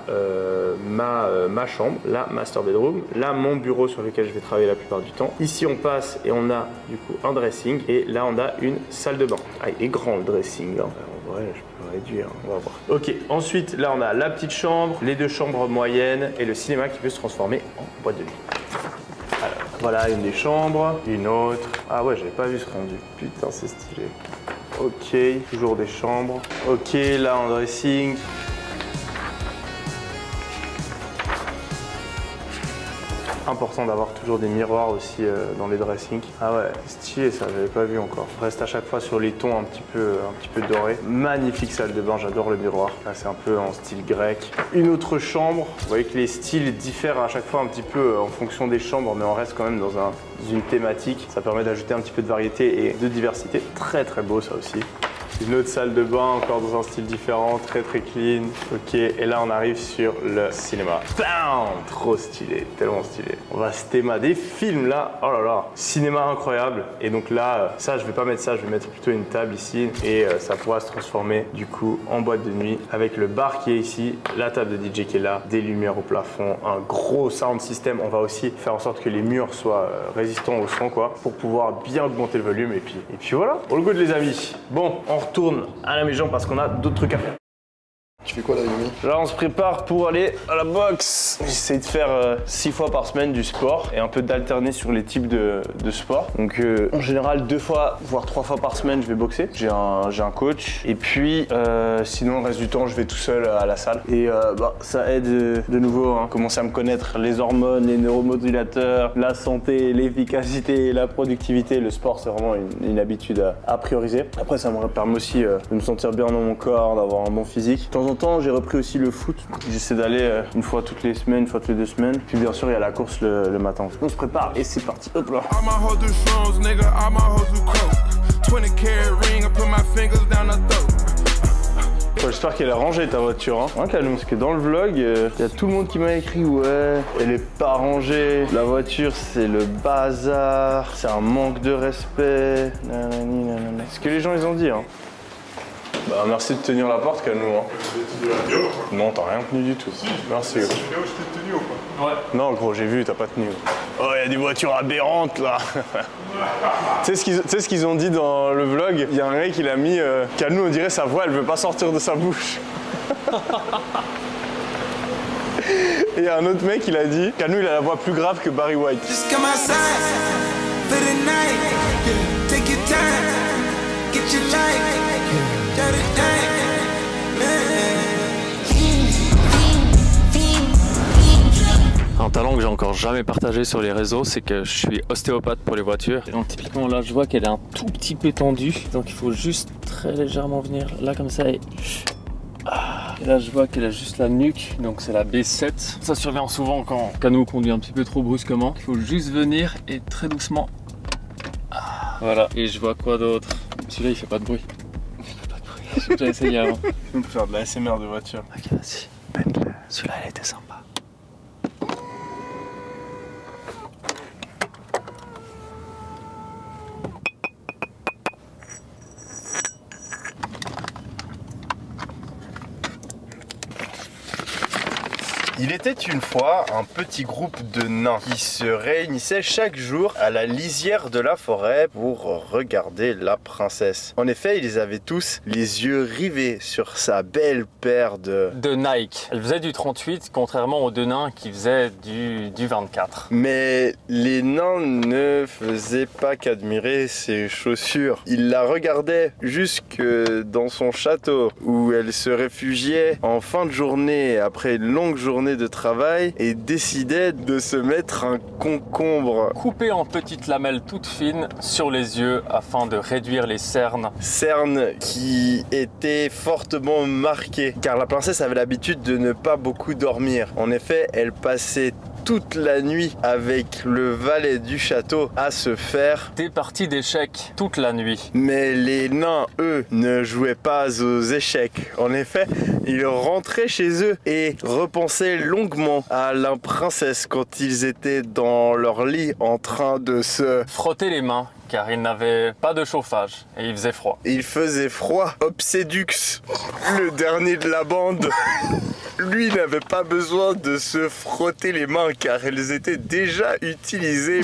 ma chambre, là, master bedroom. Là, mon bureau sur lequel je vais travailler la plupart du temps. Ici, on passe et on a du coup un dressing. Et là, on a une salle de bain. Ah, il est grand le dressing. Hein. En vrai, je peux réduire, on va voir. Ok, ensuite, là, on a la petite chambre, les deux chambres moyennes et le cinéma qui peut se transformer en boîte de nuit. Alors, voilà une des chambres, une autre. Ah ouais, j'avais pas vu ce rendu. Putain, c'est stylé. Ok, toujours des chambres. Ok, là un dressing. Important d'avoir toujours des miroirs aussi dans les dressings. Ah ouais, stylé ça, j'avais pas vu encore. On reste à chaque fois sur les tons un petit peu dorés. Magnifique salle de bain, j'adore le miroir. Là c'est un peu en style grec. Une autre chambre. Vous voyez que les styles diffèrent à chaque fois un petit peu en fonction des chambres, mais on reste quand même dans une thématique. Ça permet d'ajouter un petit peu de variété et de diversité. Très très beau ça aussi. Une autre salle de bain, encore dans un style différent, très très clean. Ok, et là on arrive sur le cinéma. Bam! Trop stylé, tellement stylé. On va se théma des films là. Oh là là, cinéma incroyable. Et donc là, ça je vais pas mettre ça, je vais mettre plutôt une table ici. Et ça pourra se transformer du coup en boîte de nuit avec le bar qui est ici, la table de DJ qui est là, des lumières au plafond, un gros sound system. On va aussi faire en sorte que les murs soient résistants au son quoi, pour pouvoir bien augmenter le volume. Et puis voilà, all good les amis. Bon, on retourne à la maison parce qu'on a d'autres trucs à faire. Tu fais quoi là, Yumi? Là, on se prépare pour aller à la boxe. J'essaie de faire 6 fois par semaine du sport et un peu d'alterner sur les types de sport. Donc, en général, 2 fois, voire 3 fois par semaine, je vais boxer. J'ai un coach. Et puis, sinon, le reste du temps, je vais tout seul à la salle. Et ça aide de nouveau, hein, commencer à me connaître les hormones, les neuromodulateurs, la santé, l'efficacité, la productivité. Le sport, c'est vraiment une habitude à prioriser. Après, ça me permet aussi de me sentir bien dans mon corps, d'avoir un bon physique. De temps en temps, j'ai repris aussi le foot. J'essaie d'aller une fois toutes les semaines, une fois toutes les 2 semaines. Puis bien sûr, il y a la course le matin. On se prépare et c'est parti. Hop là. J'espère qu'elle est rangée ta voiture. Hein, Kaloum, parce que dans le vlog, il y a tout le monde qui m'a écrit ouais, elle est pas rangée. La voiture, c'est le bazar. C'est un manque de respect. Nanani, nanana. C'est ce que les gens ils ont dit. Hein. Bah merci de tenir la porte, Kaloum. Hein. Non, t'as rien tenu du tout. Merci. Je t'ai tenu ou pas? Ouais. Non, gros, j'ai vu, t'as pas tenu. Oh, il y a des voitures aberrantes là. Tu sais ce qu'ils ont dit dans le vlog? Il y a un mec, il a mis Canu, on dirait sa voix, elle veut pas sortir de sa bouche. Et il y a un autre mec, il a dit Canu, il a la voix plus grave que Barry White. Just come outside for the night. Take your time, get your life. Un talent que j'ai encore jamais partagé sur les réseaux, c'est que je suis ostéopathe pour les voitures. Et donc typiquement là, je vois qu'elle est un tout petit peu tendue, donc il faut juste très légèrement venir là comme ça et là je vois qu'elle a juste la nuque, donc c'est la B7. Ça survient souvent quand Canu conduit un petit peu trop brusquement. Il faut juste venir et très doucement. Voilà. Et je vois quoi d'autre? Celui-là il fait pas de bruit. Il fait pas de bruit. J'ai déjà essayé avant. On peut faire de la SMR de voiture. Ok, vas-y. Celui-là elle était sympa. Il était une fois un petit groupe de nains qui se réunissaient chaque jour à la lisière de la forêt pour regarder la princesse. En effet, ils avaient tous les yeux rivés sur sa belle paire de Nike. Elle faisait du 38, contrairement aux deux nains qui faisaient du 24. Mais les nains ne faisaient pas qu'admirer ses chaussures. Ils la regardaient jusque dans son château où elle se réfugiait en fin de journée après une longue journée de travail et décidait de se mettre un concombre coupé en petites lamelles toutes fines sur les yeux afin de réduire les cernes. Cernes qui étaient fortement marquées car la princesse avait l'habitude de ne pas beaucoup dormir. En effet, elle passait toute la nuit avec le valet du château à se faire des parties d'échecs toute la nuit. Mais les nains, eux, ne jouaient pas aux échecs. En effet, ils rentraient chez eux et repensaient longuement à la princesse quand ils étaient dans leur lit en train de se frotter les mains car ils n'avaient pas de chauffage et il faisait froid. Il faisait froid. Obsédux, le dernier de la bande, lui n'avait pas besoin de se frotter les mains car elles étaient déjà utilisées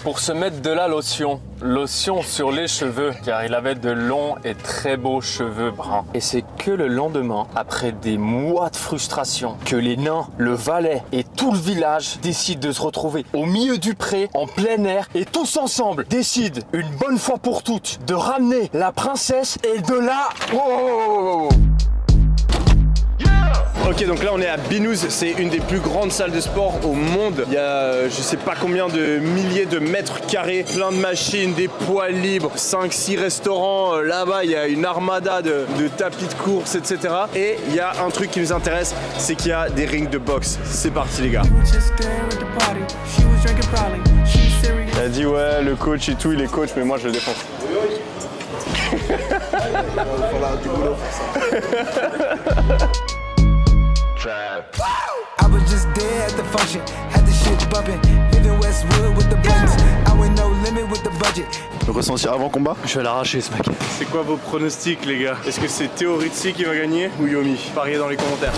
pour se mettre de la lotion. Lotion sur les cheveux, car il avait de longs et très beaux cheveux bruns. Et c'est que le lendemain, après des mois de frustration, que les nains, le valet et tout le village décident de se retrouver au milieu du pré, en plein air, et tous ensemble décident, une bonne fois pour toutes, de ramener la princesse et de la... Ok, donc là on est à Binous, c'est une des plus grandes salles de sport au monde. Il y a je sais pas combien de milliers de mètres carrés, plein de machines, des poids libres, 5-6 restaurants. Là-bas il y a une armada de tapis de course, etc. Et il y a un truc qui nous intéresse, c'est qu'il y a des rings de boxe. C'est parti les gars. Elle a dit ouais, le coach et tout, il est coach, mais moi je le défonce. I was just there at the function, had the shit bumping, living Westwood with the buttons. I went no limit with the budget. Le ressenti avant combat? Je vais l'arracher ce mec. C'est quoi vos pronostics les gars? Est-ce que c'est Théo Rizzi qui va gagner ou Yomi? Pariez dans les commentaires.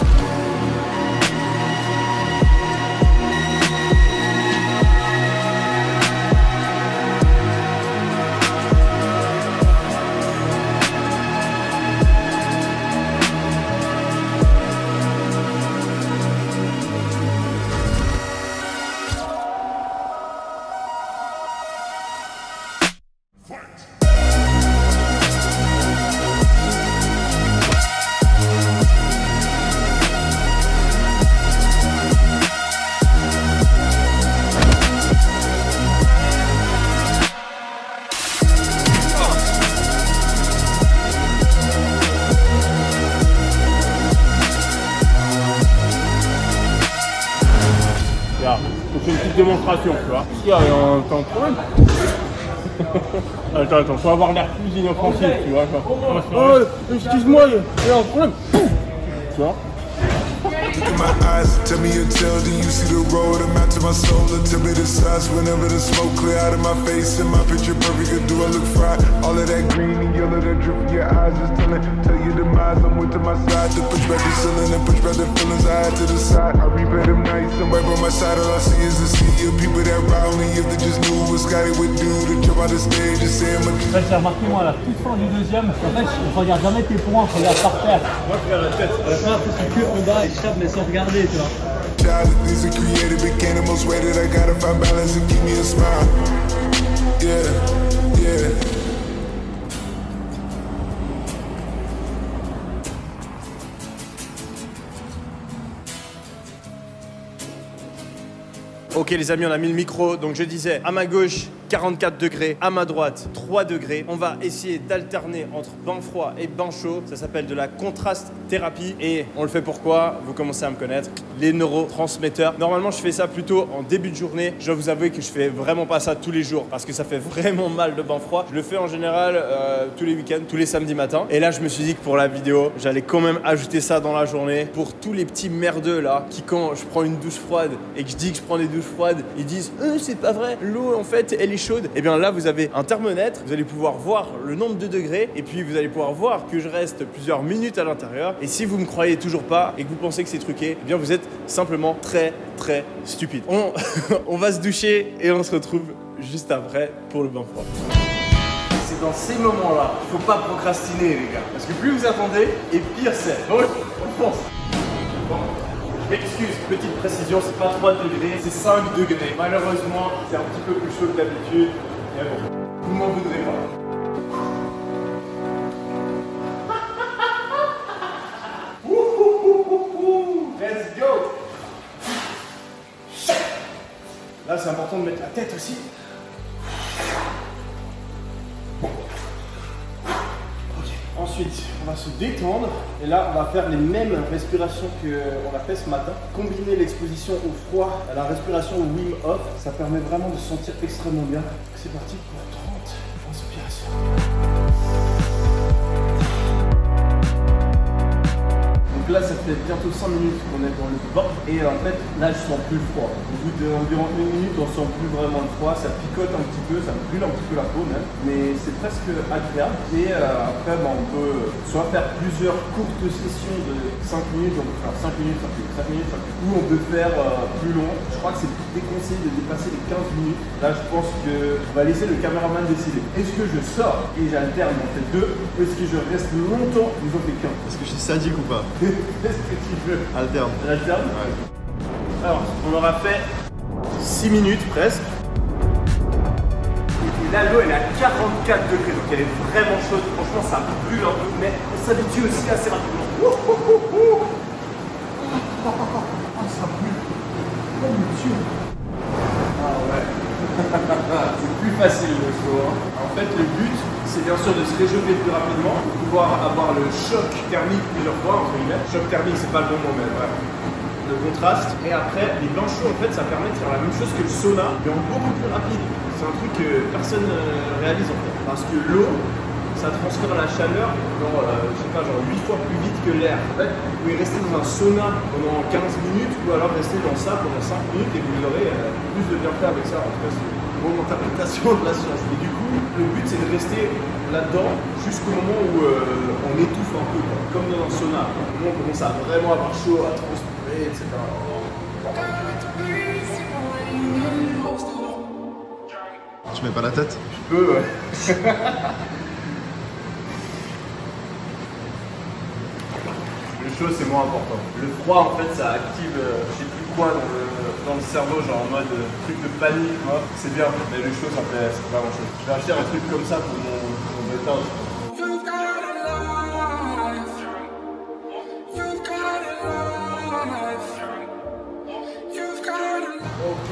C'est une petite démonstration, tu vois. Il y a un problème. Attends, faut avoir l'air plus inoffensif, tu vois. Oh, excuse-moi, il y a un problème. Tu vois. my eyes. Tell me your tale, do you see the road? I'm out to my soul, tell me the size. Whenever the smoke clear out of my face and my picture perfect, or do I look fried? All of that green and yellow that drip in your eyes is tell you demise. I'm with to my side to push back the ceiling and push back the feelings I had to the side. I replay them nights and right by my side. All I see is the sea of people that ride me. If they just knew what Scotty would do to jump out the stage and say I'm a. En fait, j'ai remarqué moi à la toute fin du deuxième, en fait, je regarde jamais tes points, je regarde par terre. Moi, je regarde la tête. À la fin, c'est que en bas et je tape mais sans regarder, tu vois. Child, these are created, became the most weighted. I gotta find balance and keep me a smile. Yeah, yeah. Ok les amis, on a mis le micro, donc je disais à ma gauche 44 degrés, à ma droite 3 degrés. On va essayer d'alterner entre bain froid et bain chaud. Ça s'appelle de la contraste thérapie et on le fait pourquoi? Vous commencez à me connaître, les neurotransmetteurs. Normalement je fais ça plutôt en début de journée. Je dois vous avouer que je fais vraiment pas ça tous les jours parce que ça fait vraiment mal le bain froid. Je le fais en général tous les week-ends, tous les samedis matins. Et là je me suis dit que pour la vidéo, j'allais quand même ajouter ça dans la journée pour tous les petits merdeux là qui quand je prends une douche froide et que je dis que je prends des douches froides, ils disent c'est pas vrai, l'eau en fait elle est chaude. Et bien là vous avez un thermomètre, vous allez pouvoir voir le nombre de degrés et puis vous allez pouvoir voir que je reste plusieurs minutes à l'intérieur. Et si vous me croyez toujours pas et que vous pensez que c'est truqué, eh bien vous êtes simplement très stupide. On va se doucher et on se retrouve juste après pour le bain froid. C'est dans ces moments-là qu'il faut pas procrastiner les gars, parce que plus vous attendez et pire c'est. Bon, on fonce. Bon. Excuse, petite précision, c'est pas 3 degrés, c'est 5 degrés. Malheureusement, c'est un petit peu plus chaud que d'habitude. Mais bon, vous m'en voudrez pas. Let's go! Là, c'est important de mettre la tête aussi. Ensuite, on va se détendre et là, on va faire les mêmes respirations qu'on a fait ce matin. Combiner l'exposition au froid à la respiration au Wim Hof, ça permet vraiment de se sentir extrêmement bien. C'est parti pour 30 inspirations. Donc là, ça fait bientôt 5 minutes qu'on est dans le bain et en fait, là, je sens plus le froid. Au bout d'environ 1 minute, on sent plus vraiment le froid, ça picote un petit peu, ça me brûle un petit peu la peau même, mais c'est presque agréable. Et après, on peut soit faire plusieurs courtes sessions de 5 minutes, on peut faire 5 minutes, 5 minutes, ou on peut faire plus long. Je crois que c'est déconseillé de dépasser les 15 minutes. Là, je pense qu'on va laisser le caméraman décider. Est-ce que je sors et j'alterne, on fait 2, ou est-ce que je reste longtemps, nous en fait qu'un? Est-ce que je suis sadique ou pas? Qu'est-ce que tu veux? Alterne. Alterne? Ouais. Alors, on aura fait 6 minutes presque. Et là, l'eau elle est à 44 degrés, donc elle est vraiment chaude. Franchement, ça brûle un peu, mais on s'habitue aussi assez rapidement. Ça brûle. Oh mon Dieu. Ah ouais. C'est plus facile le chaud. Hein. En fait, le but, c'est bien sûr de se réchauffer plus rapidement, de pouvoir avoir le choc thermique plusieurs fois, entre guillemets. Choc thermique, c'est pas le bon mot, mais voilà. Le contraste. Et après, les bains chauds, en fait, ça permet de faire la même chose que le sauna, mais en beaucoup plus rapide. C'est un truc que personne réalise en fait. Parce que l'eau, ça transfère la chaleur dans, je sais pas, genre 8 fois plus vite que l'air. En fait, vous pouvez rester dans un sauna pendant 15 minutes ou alors rester dans ça pendant 5 minutes et vous aurez plus de bienfaits avec ça. En tout cas, c'est mon interprétation de la science. Et du coup, le but c'est de rester là-dedans jusqu'au moment où on étouffe un peu, quoi. Comme dans un sauna. Au moment où on commence à vraiment avoir chaud, à transpirer, etc. Tu mets pas la tête? Je peux, ouais. Le chaud c'est moins important. Le froid en fait ça active je sais plus quoi dans le cerveau, genre en mode truc de panique, moi. C'est bien, mais le chaud ça fait vraiment chaud. Je vais acheter un truc comme ça pour mon détente. Ok,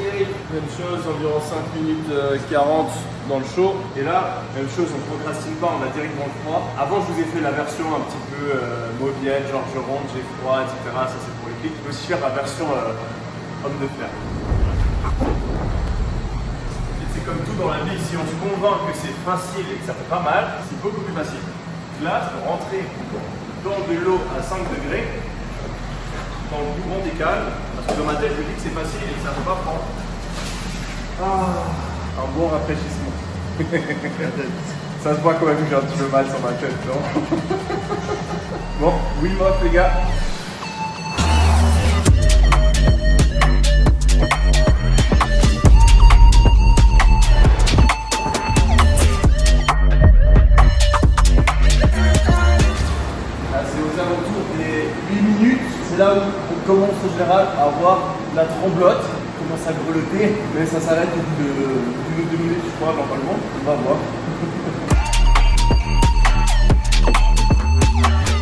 même chose, environ 5 minutes 40 dans le chaud. Et là, même chose, on ne procrastine pas, on va direct dans le froid. Avant, je vous ai fait la version un petit peu mauviette, genre je rentre, j'ai froid, etc. Ça, c'est pour les clics. Je peux aussi faire la version homme de fer. C'est comme tout dans la vie, si on se convainc que c'est facile et que ça fait pas mal, c'est beaucoup plus facile. Là, je peux rentrer dans de l'eau à 5 degrés. dans le plus grand des calmes, parce que dans ma tête, je me dis que c'est facile et que ça ne peut pas prendre. Ah, un bon rafraîchissement. Ça se voit quand même que j'ai un petit peu mal sur ma tête, non? Bon, Wim Hof les gars. C'est aux alentours des 8 minutes, c'est là où on commence en général à avoir la tremblote, on commence à grelotter, mais ça s'arrête au bout de 2 minutes, je crois, normalement, on va voir.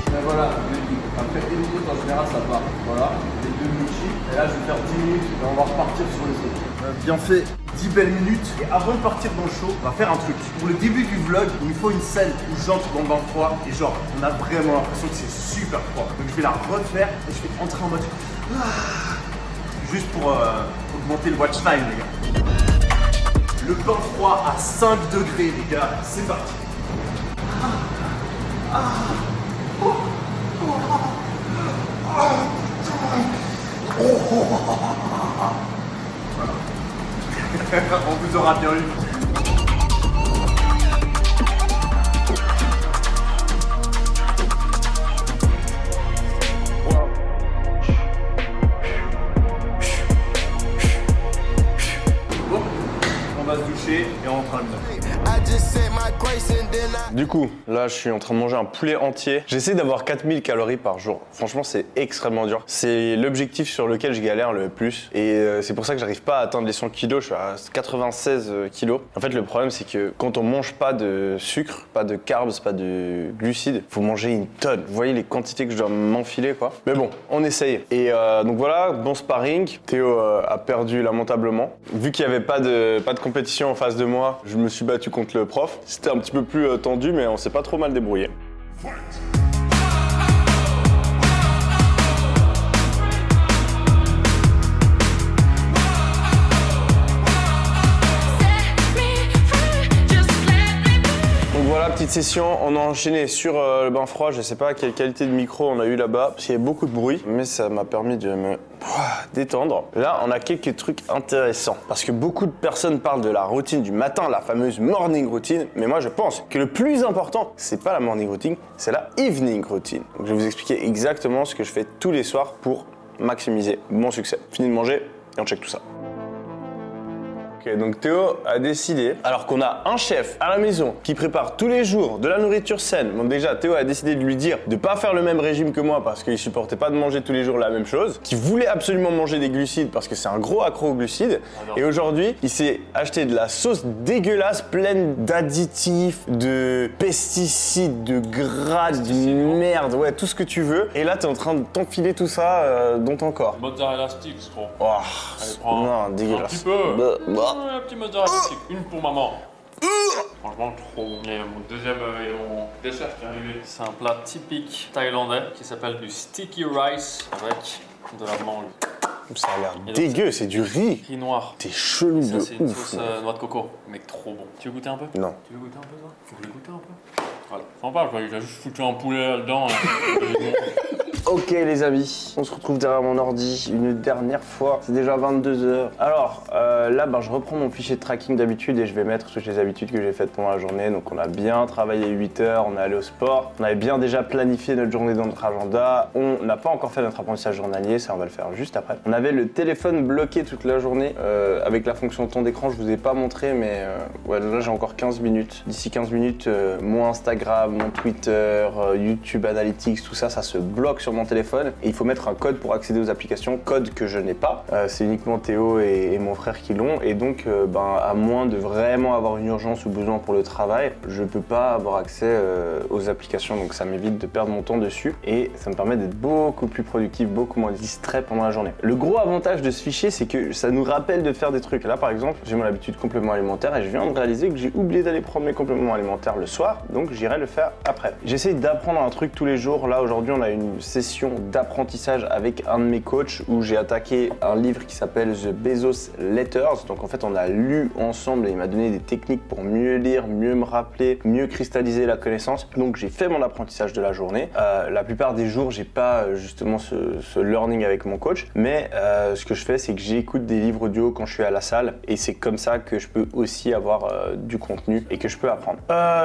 Et voilà, après 1 minute en général ça part, voilà, les 2 minutes chic, et là je vais faire 10 minutes et on va repartir sur les autres. On a bien fait 10 belles minutes, et avant de partir dans le show, on va faire un truc. Pour le début du vlog, il me faut une scène où j'entre dans le bain froid, et genre, on a vraiment l'impression que c'est super froid. Donc je vais la refaire, et je vais entrer en mode... Juste pour augmenter le watch time les gars. Le bain froid à 5 degrés les gars, c'est parti. On vous aura bien eu. Bon, on va se doucher et on rentre à la maison. Du coup, là je suis en train de manger un poulet entier. J'essaie d'avoir 4000 calories par jour. Franchement, c'est extrêmement dur. C'est l'objectif sur lequel je galère le plus. Et c'est pour ça que j'arrive pas à atteindre les 100 kilos. Je suis à 96 kilos. En fait, le problème, c'est que quand on mange pas de sucre, pas de carbs, pas de glucides, faut manger une tonne. Vous voyez les quantités que je dois m'enfiler, quoi. Mais bon, on essaye. Et donc voilà, bon sparring. Théo a perdu lamentablement. Vu qu'il y avait pas de compétition en face de moi, je me suis battu contre le prof. C'était un petit peu plus tendu, mais on s'est pas trop mal débrouillé. Voilà, petite session, on a enchaîné sur le bain froid, je sais pas quelle qualité de micro on a eu là-bas, parce qu'il y avait beaucoup de bruit, mais ça m'a permis de me détendre. Là, on a quelques trucs intéressants, parce que beaucoup de personnes parlent de la routine du matin, la fameuse morning routine, mais moi je pense que le plus important, c'est pas la morning routine, c'est la evening routine. Donc je vais vous expliquer exactement ce que je fais tous les soirs pour maximiser mon succès. Fini de manger et on check tout ça. Ok, donc Théo a décidé, alors qu'on a un chef à la maison qui prépare tous les jours de la nourriture saine. Donc déjà, Théo a décidé de lui dire de pas faire le même régime que moi parce qu'il supportait pas de manger tous les jours la même chose, qu'il voulait absolument manger des glucides parce que c'est un gros accro aux glucides. Et aujourd'hui, il s'est acheté de la sauce dégueulasse pleine d'additifs, de pesticides, de gras, de merde, ouais, tout ce que tu veux. Et là, t'es en train de t'enfiler tout ça dans ton corps. Mozzarella sticks, je crois. Oh, allez, prends non, dégueulasse. Un petit peu. Un petit mozzarella stick, une pour maman. Franchement, trop bon. Et mon deuxième et mon dessert qui est arrivé. C'est un plat typique thaïlandais qui s'appelle du sticky rice avec de la mangue. Ça a l'air dégueu, c'est du riz. Riz noir. T'es chelou de ouf. C'est une sauce noix de coco. Mec, trop bon. Tu veux goûter un peu? Non. Tu veux goûter un peu ça? Faut que je goûte un peu. Voilà. Sympa, quoi. Il a juste foutu un poulet là-dedans. Ok les amis, on se retrouve derrière mon ordi une dernière fois, c'est déjà 22 h. Alors là je reprends mon fichier de tracking d'habitude et je vais mettre toutes les habitudes que j'ai faites pendant la journée. Donc on a bien travaillé 8 heures, on est allé au sport, on avait bien déjà planifié notre journée dans notre agenda, on n'a pas encore fait notre apprentissage journalier, ça on va le faire juste après. On avait le téléphone bloqué toute la journée avec la fonction temps d'écran, je vous ai pas montré mais ouais, là j'ai encore 15 minutes. D'ici 15 minutes, mon Instagram, mon Twitter, YouTube Analytics, tout ça, ça se bloque sur mon téléphone et il faut mettre un code pour accéder aux applications, code que je n'ai pas. C'est uniquement Théo et mon frère qui l'ont et donc à moins de vraiment avoir une urgence ou besoin pour le travail, je peux pas avoir accès aux applications, donc ça m'évite de perdre mon temps dessus et ça me permet d'être beaucoup plus productif, beaucoup moins distrait pendant la journée. Le gros avantage de ce fichier, c'est que ça nous rappelle de faire des trucs. Là par exemple, j'ai mon habitude complément alimentaire et je viens de réaliser que j'ai oublié d'aller prendre mes compléments alimentaires le soir, donc j'irai le faire après. J'essaye d'apprendre un truc tous les jours. Là aujourd'hui on a une session session d'apprentissage avec un de mes coachs où j'ai attaqué un livre qui s'appelle The Bezos Letters. Donc en fait on a lu ensemble et il m'a donné des techniques pour mieux lire, mieux me rappeler, mieux cristalliser la connaissance. Donc j'ai fait mon apprentissage de la journée. La plupart des jours j'ai pas justement ce learning avec mon coach, mais ce que je fais c'est que j'écoute des livres audio quand je suis à la salle et c'est comme ça que je peux aussi avoir du contenu et que je peux apprendre.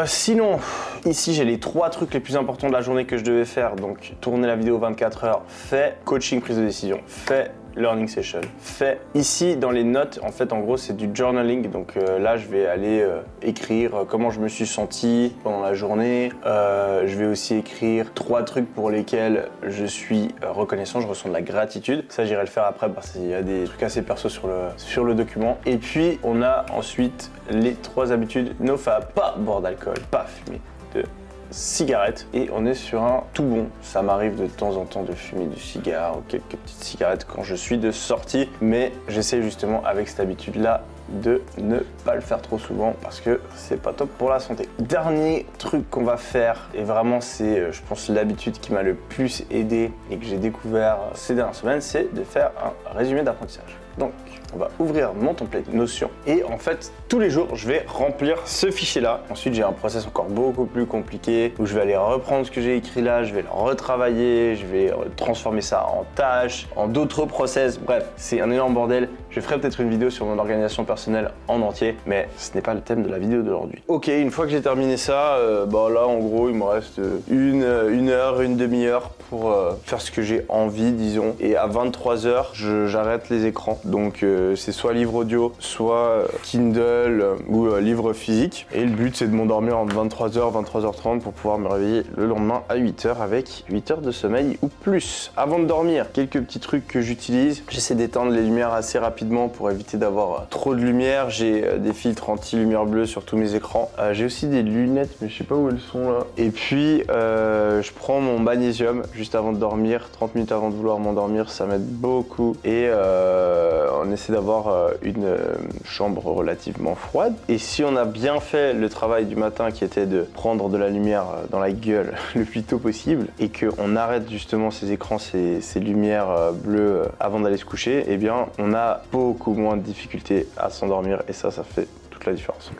Sinon, ici j'ai les 3 trucs les plus importants de la journée que je devais faire. Donc tourner la vidéo 24 heures, fait coaching prise de décision, fait learning session, fait ici dans les notes. En fait en gros c'est du journaling, donc là je vais aller écrire comment je me suis senti pendant la journée. Je vais aussi écrire 3 trucs pour lesquels je suis reconnaissant, je ressens de la gratitude. Ça j'irai le faire après parce qu'il y a des trucs assez perso sur le document. Et puis on a ensuite les 3 habitudes NoFap, pas boire d'alcool, pas fumer de cigarette, et on est sur un tout bon. Ça m'arrive de temps en temps de fumer du cigare ou quelques petites cigarettes quand je suis de sortie, mais j'essaie justement avec cette habitude là de ne pas le faire trop souvent parce que c'est pas top pour la santé. Dernier truc qu'on va faire, et vraiment c'est je pense l'habitude qui m'a le plus aidé et que j'ai découvert ces dernières semaines, c'est de faire un résumé d'apprentissage. Donc on va ouvrir mon template Notion et en fait tous les jours je vais remplir ce fichier là. Ensuite j'ai un process encore beaucoup plus compliqué où je vais aller reprendre ce que j'ai écrit là, je vais le retravailler, je vais transformer ça en tâches, en d'autres process. Bref, c'est un énorme bordel. Je ferai peut-être une vidéo sur mon organisation personnelle en entier, mais ce n'est pas le thème de la vidéo d'aujourd'hui. Ok, une fois que j'ai terminé ça, bah là en gros il me reste une heure, une demi-heure pour faire ce que j'ai envie, disons. Et à 23 h j'arrête les écrans. Donc c'est soit livre audio, soit Kindle ou livre physique. Et le but c'est de m'endormir entre 23 h 23h30 pour pouvoir me réveiller le lendemain à 8 h avec 8 heures de sommeil ou plus. Avant de dormir, quelques petits trucs que j'utilise. J'essaie d'éteindre les lumières assez rapidement pour éviter d'avoir trop de lumière. J'ai des filtres anti-lumière bleue sur tous mes écrans. J'ai aussi des lunettes, mais je sais pas où elles sont là. Et puis je prends mon magnésium juste avant de dormir, 30 minutes avant de vouloir m'endormir, ça m'aide beaucoup. Et on essaie d'avoir une chambre relativement froide. Et si on a bien fait le travail du matin qui était de prendre de la lumière dans la gueule le plus tôt possible et qu'on arrête justement ces écrans, ces lumières bleues avant d'aller se coucher, eh bien on a beaucoup moins de difficultés à s'endormir et ça fait toute la différence.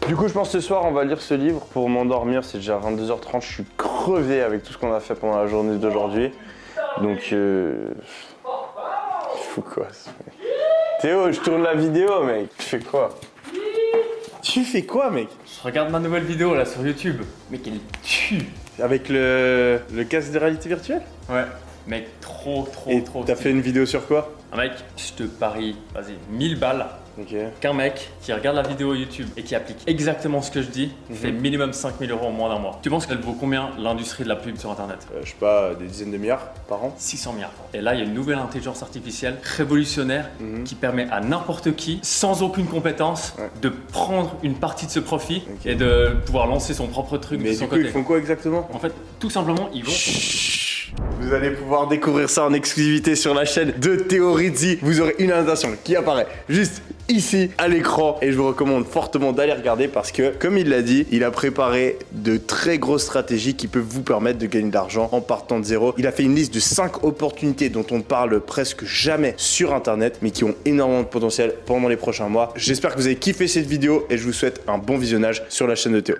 Du coup je pense que ce soir on va lire ce livre pour m'endormir. C'est déjà 22h30, je suis crevé avec tout ce qu'on a fait pendant la journée d'aujourd'hui. Donc il faut quoi ce mec? Théo, je tourne la vidéo mec, tu fais quoi? Tu fais quoi mec? Je regarde ma nouvelle vidéo là sur YouTube. Mec, elle tue. Avec le casque de réalité virtuelle? Ouais. Mec, trop. Et t'as fait une vidéo sur quoi? Mec, je te parie, vas-y, 1000 balles. Okay. Qu'un mec qui regarde la vidéo YouTube et qui applique exactement ce que je dis fait minimum 5000 € en moins d'un mois. Tu penses qu'elle vaut combien l'industrie de la pub sur internet? Je sais pas, des dizaines de milliards par an? 600 milliards. Et là, il y a une nouvelle intelligence artificielle révolutionnaire qui permet à n'importe qui, sans aucune compétence, de prendre une partie de ce profit et de pouvoir lancer son propre truc de son côté. Mais du coup, ils font quoi exactement? En fait, tout simplement, ils vont... Vous allez pouvoir découvrir ça en exclusivité sur la chaîne de Théo Rizzi. Vous aurez une invitation qui apparaît juste ici à l'écran et je vous recommande fortement d'aller regarder parce que, comme il l'a dit, il a préparé de très grosses stratégies qui peuvent vous permettre de gagner de l'argent en partant de zéro. Il a fait une liste de 5 opportunités dont on ne parle presque jamais sur internet mais qui ont énormément de potentiel pendant les prochains mois. J'espère que vous avez kiffé cette vidéo et je vous souhaite un bon visionnage sur la chaîne de Théo.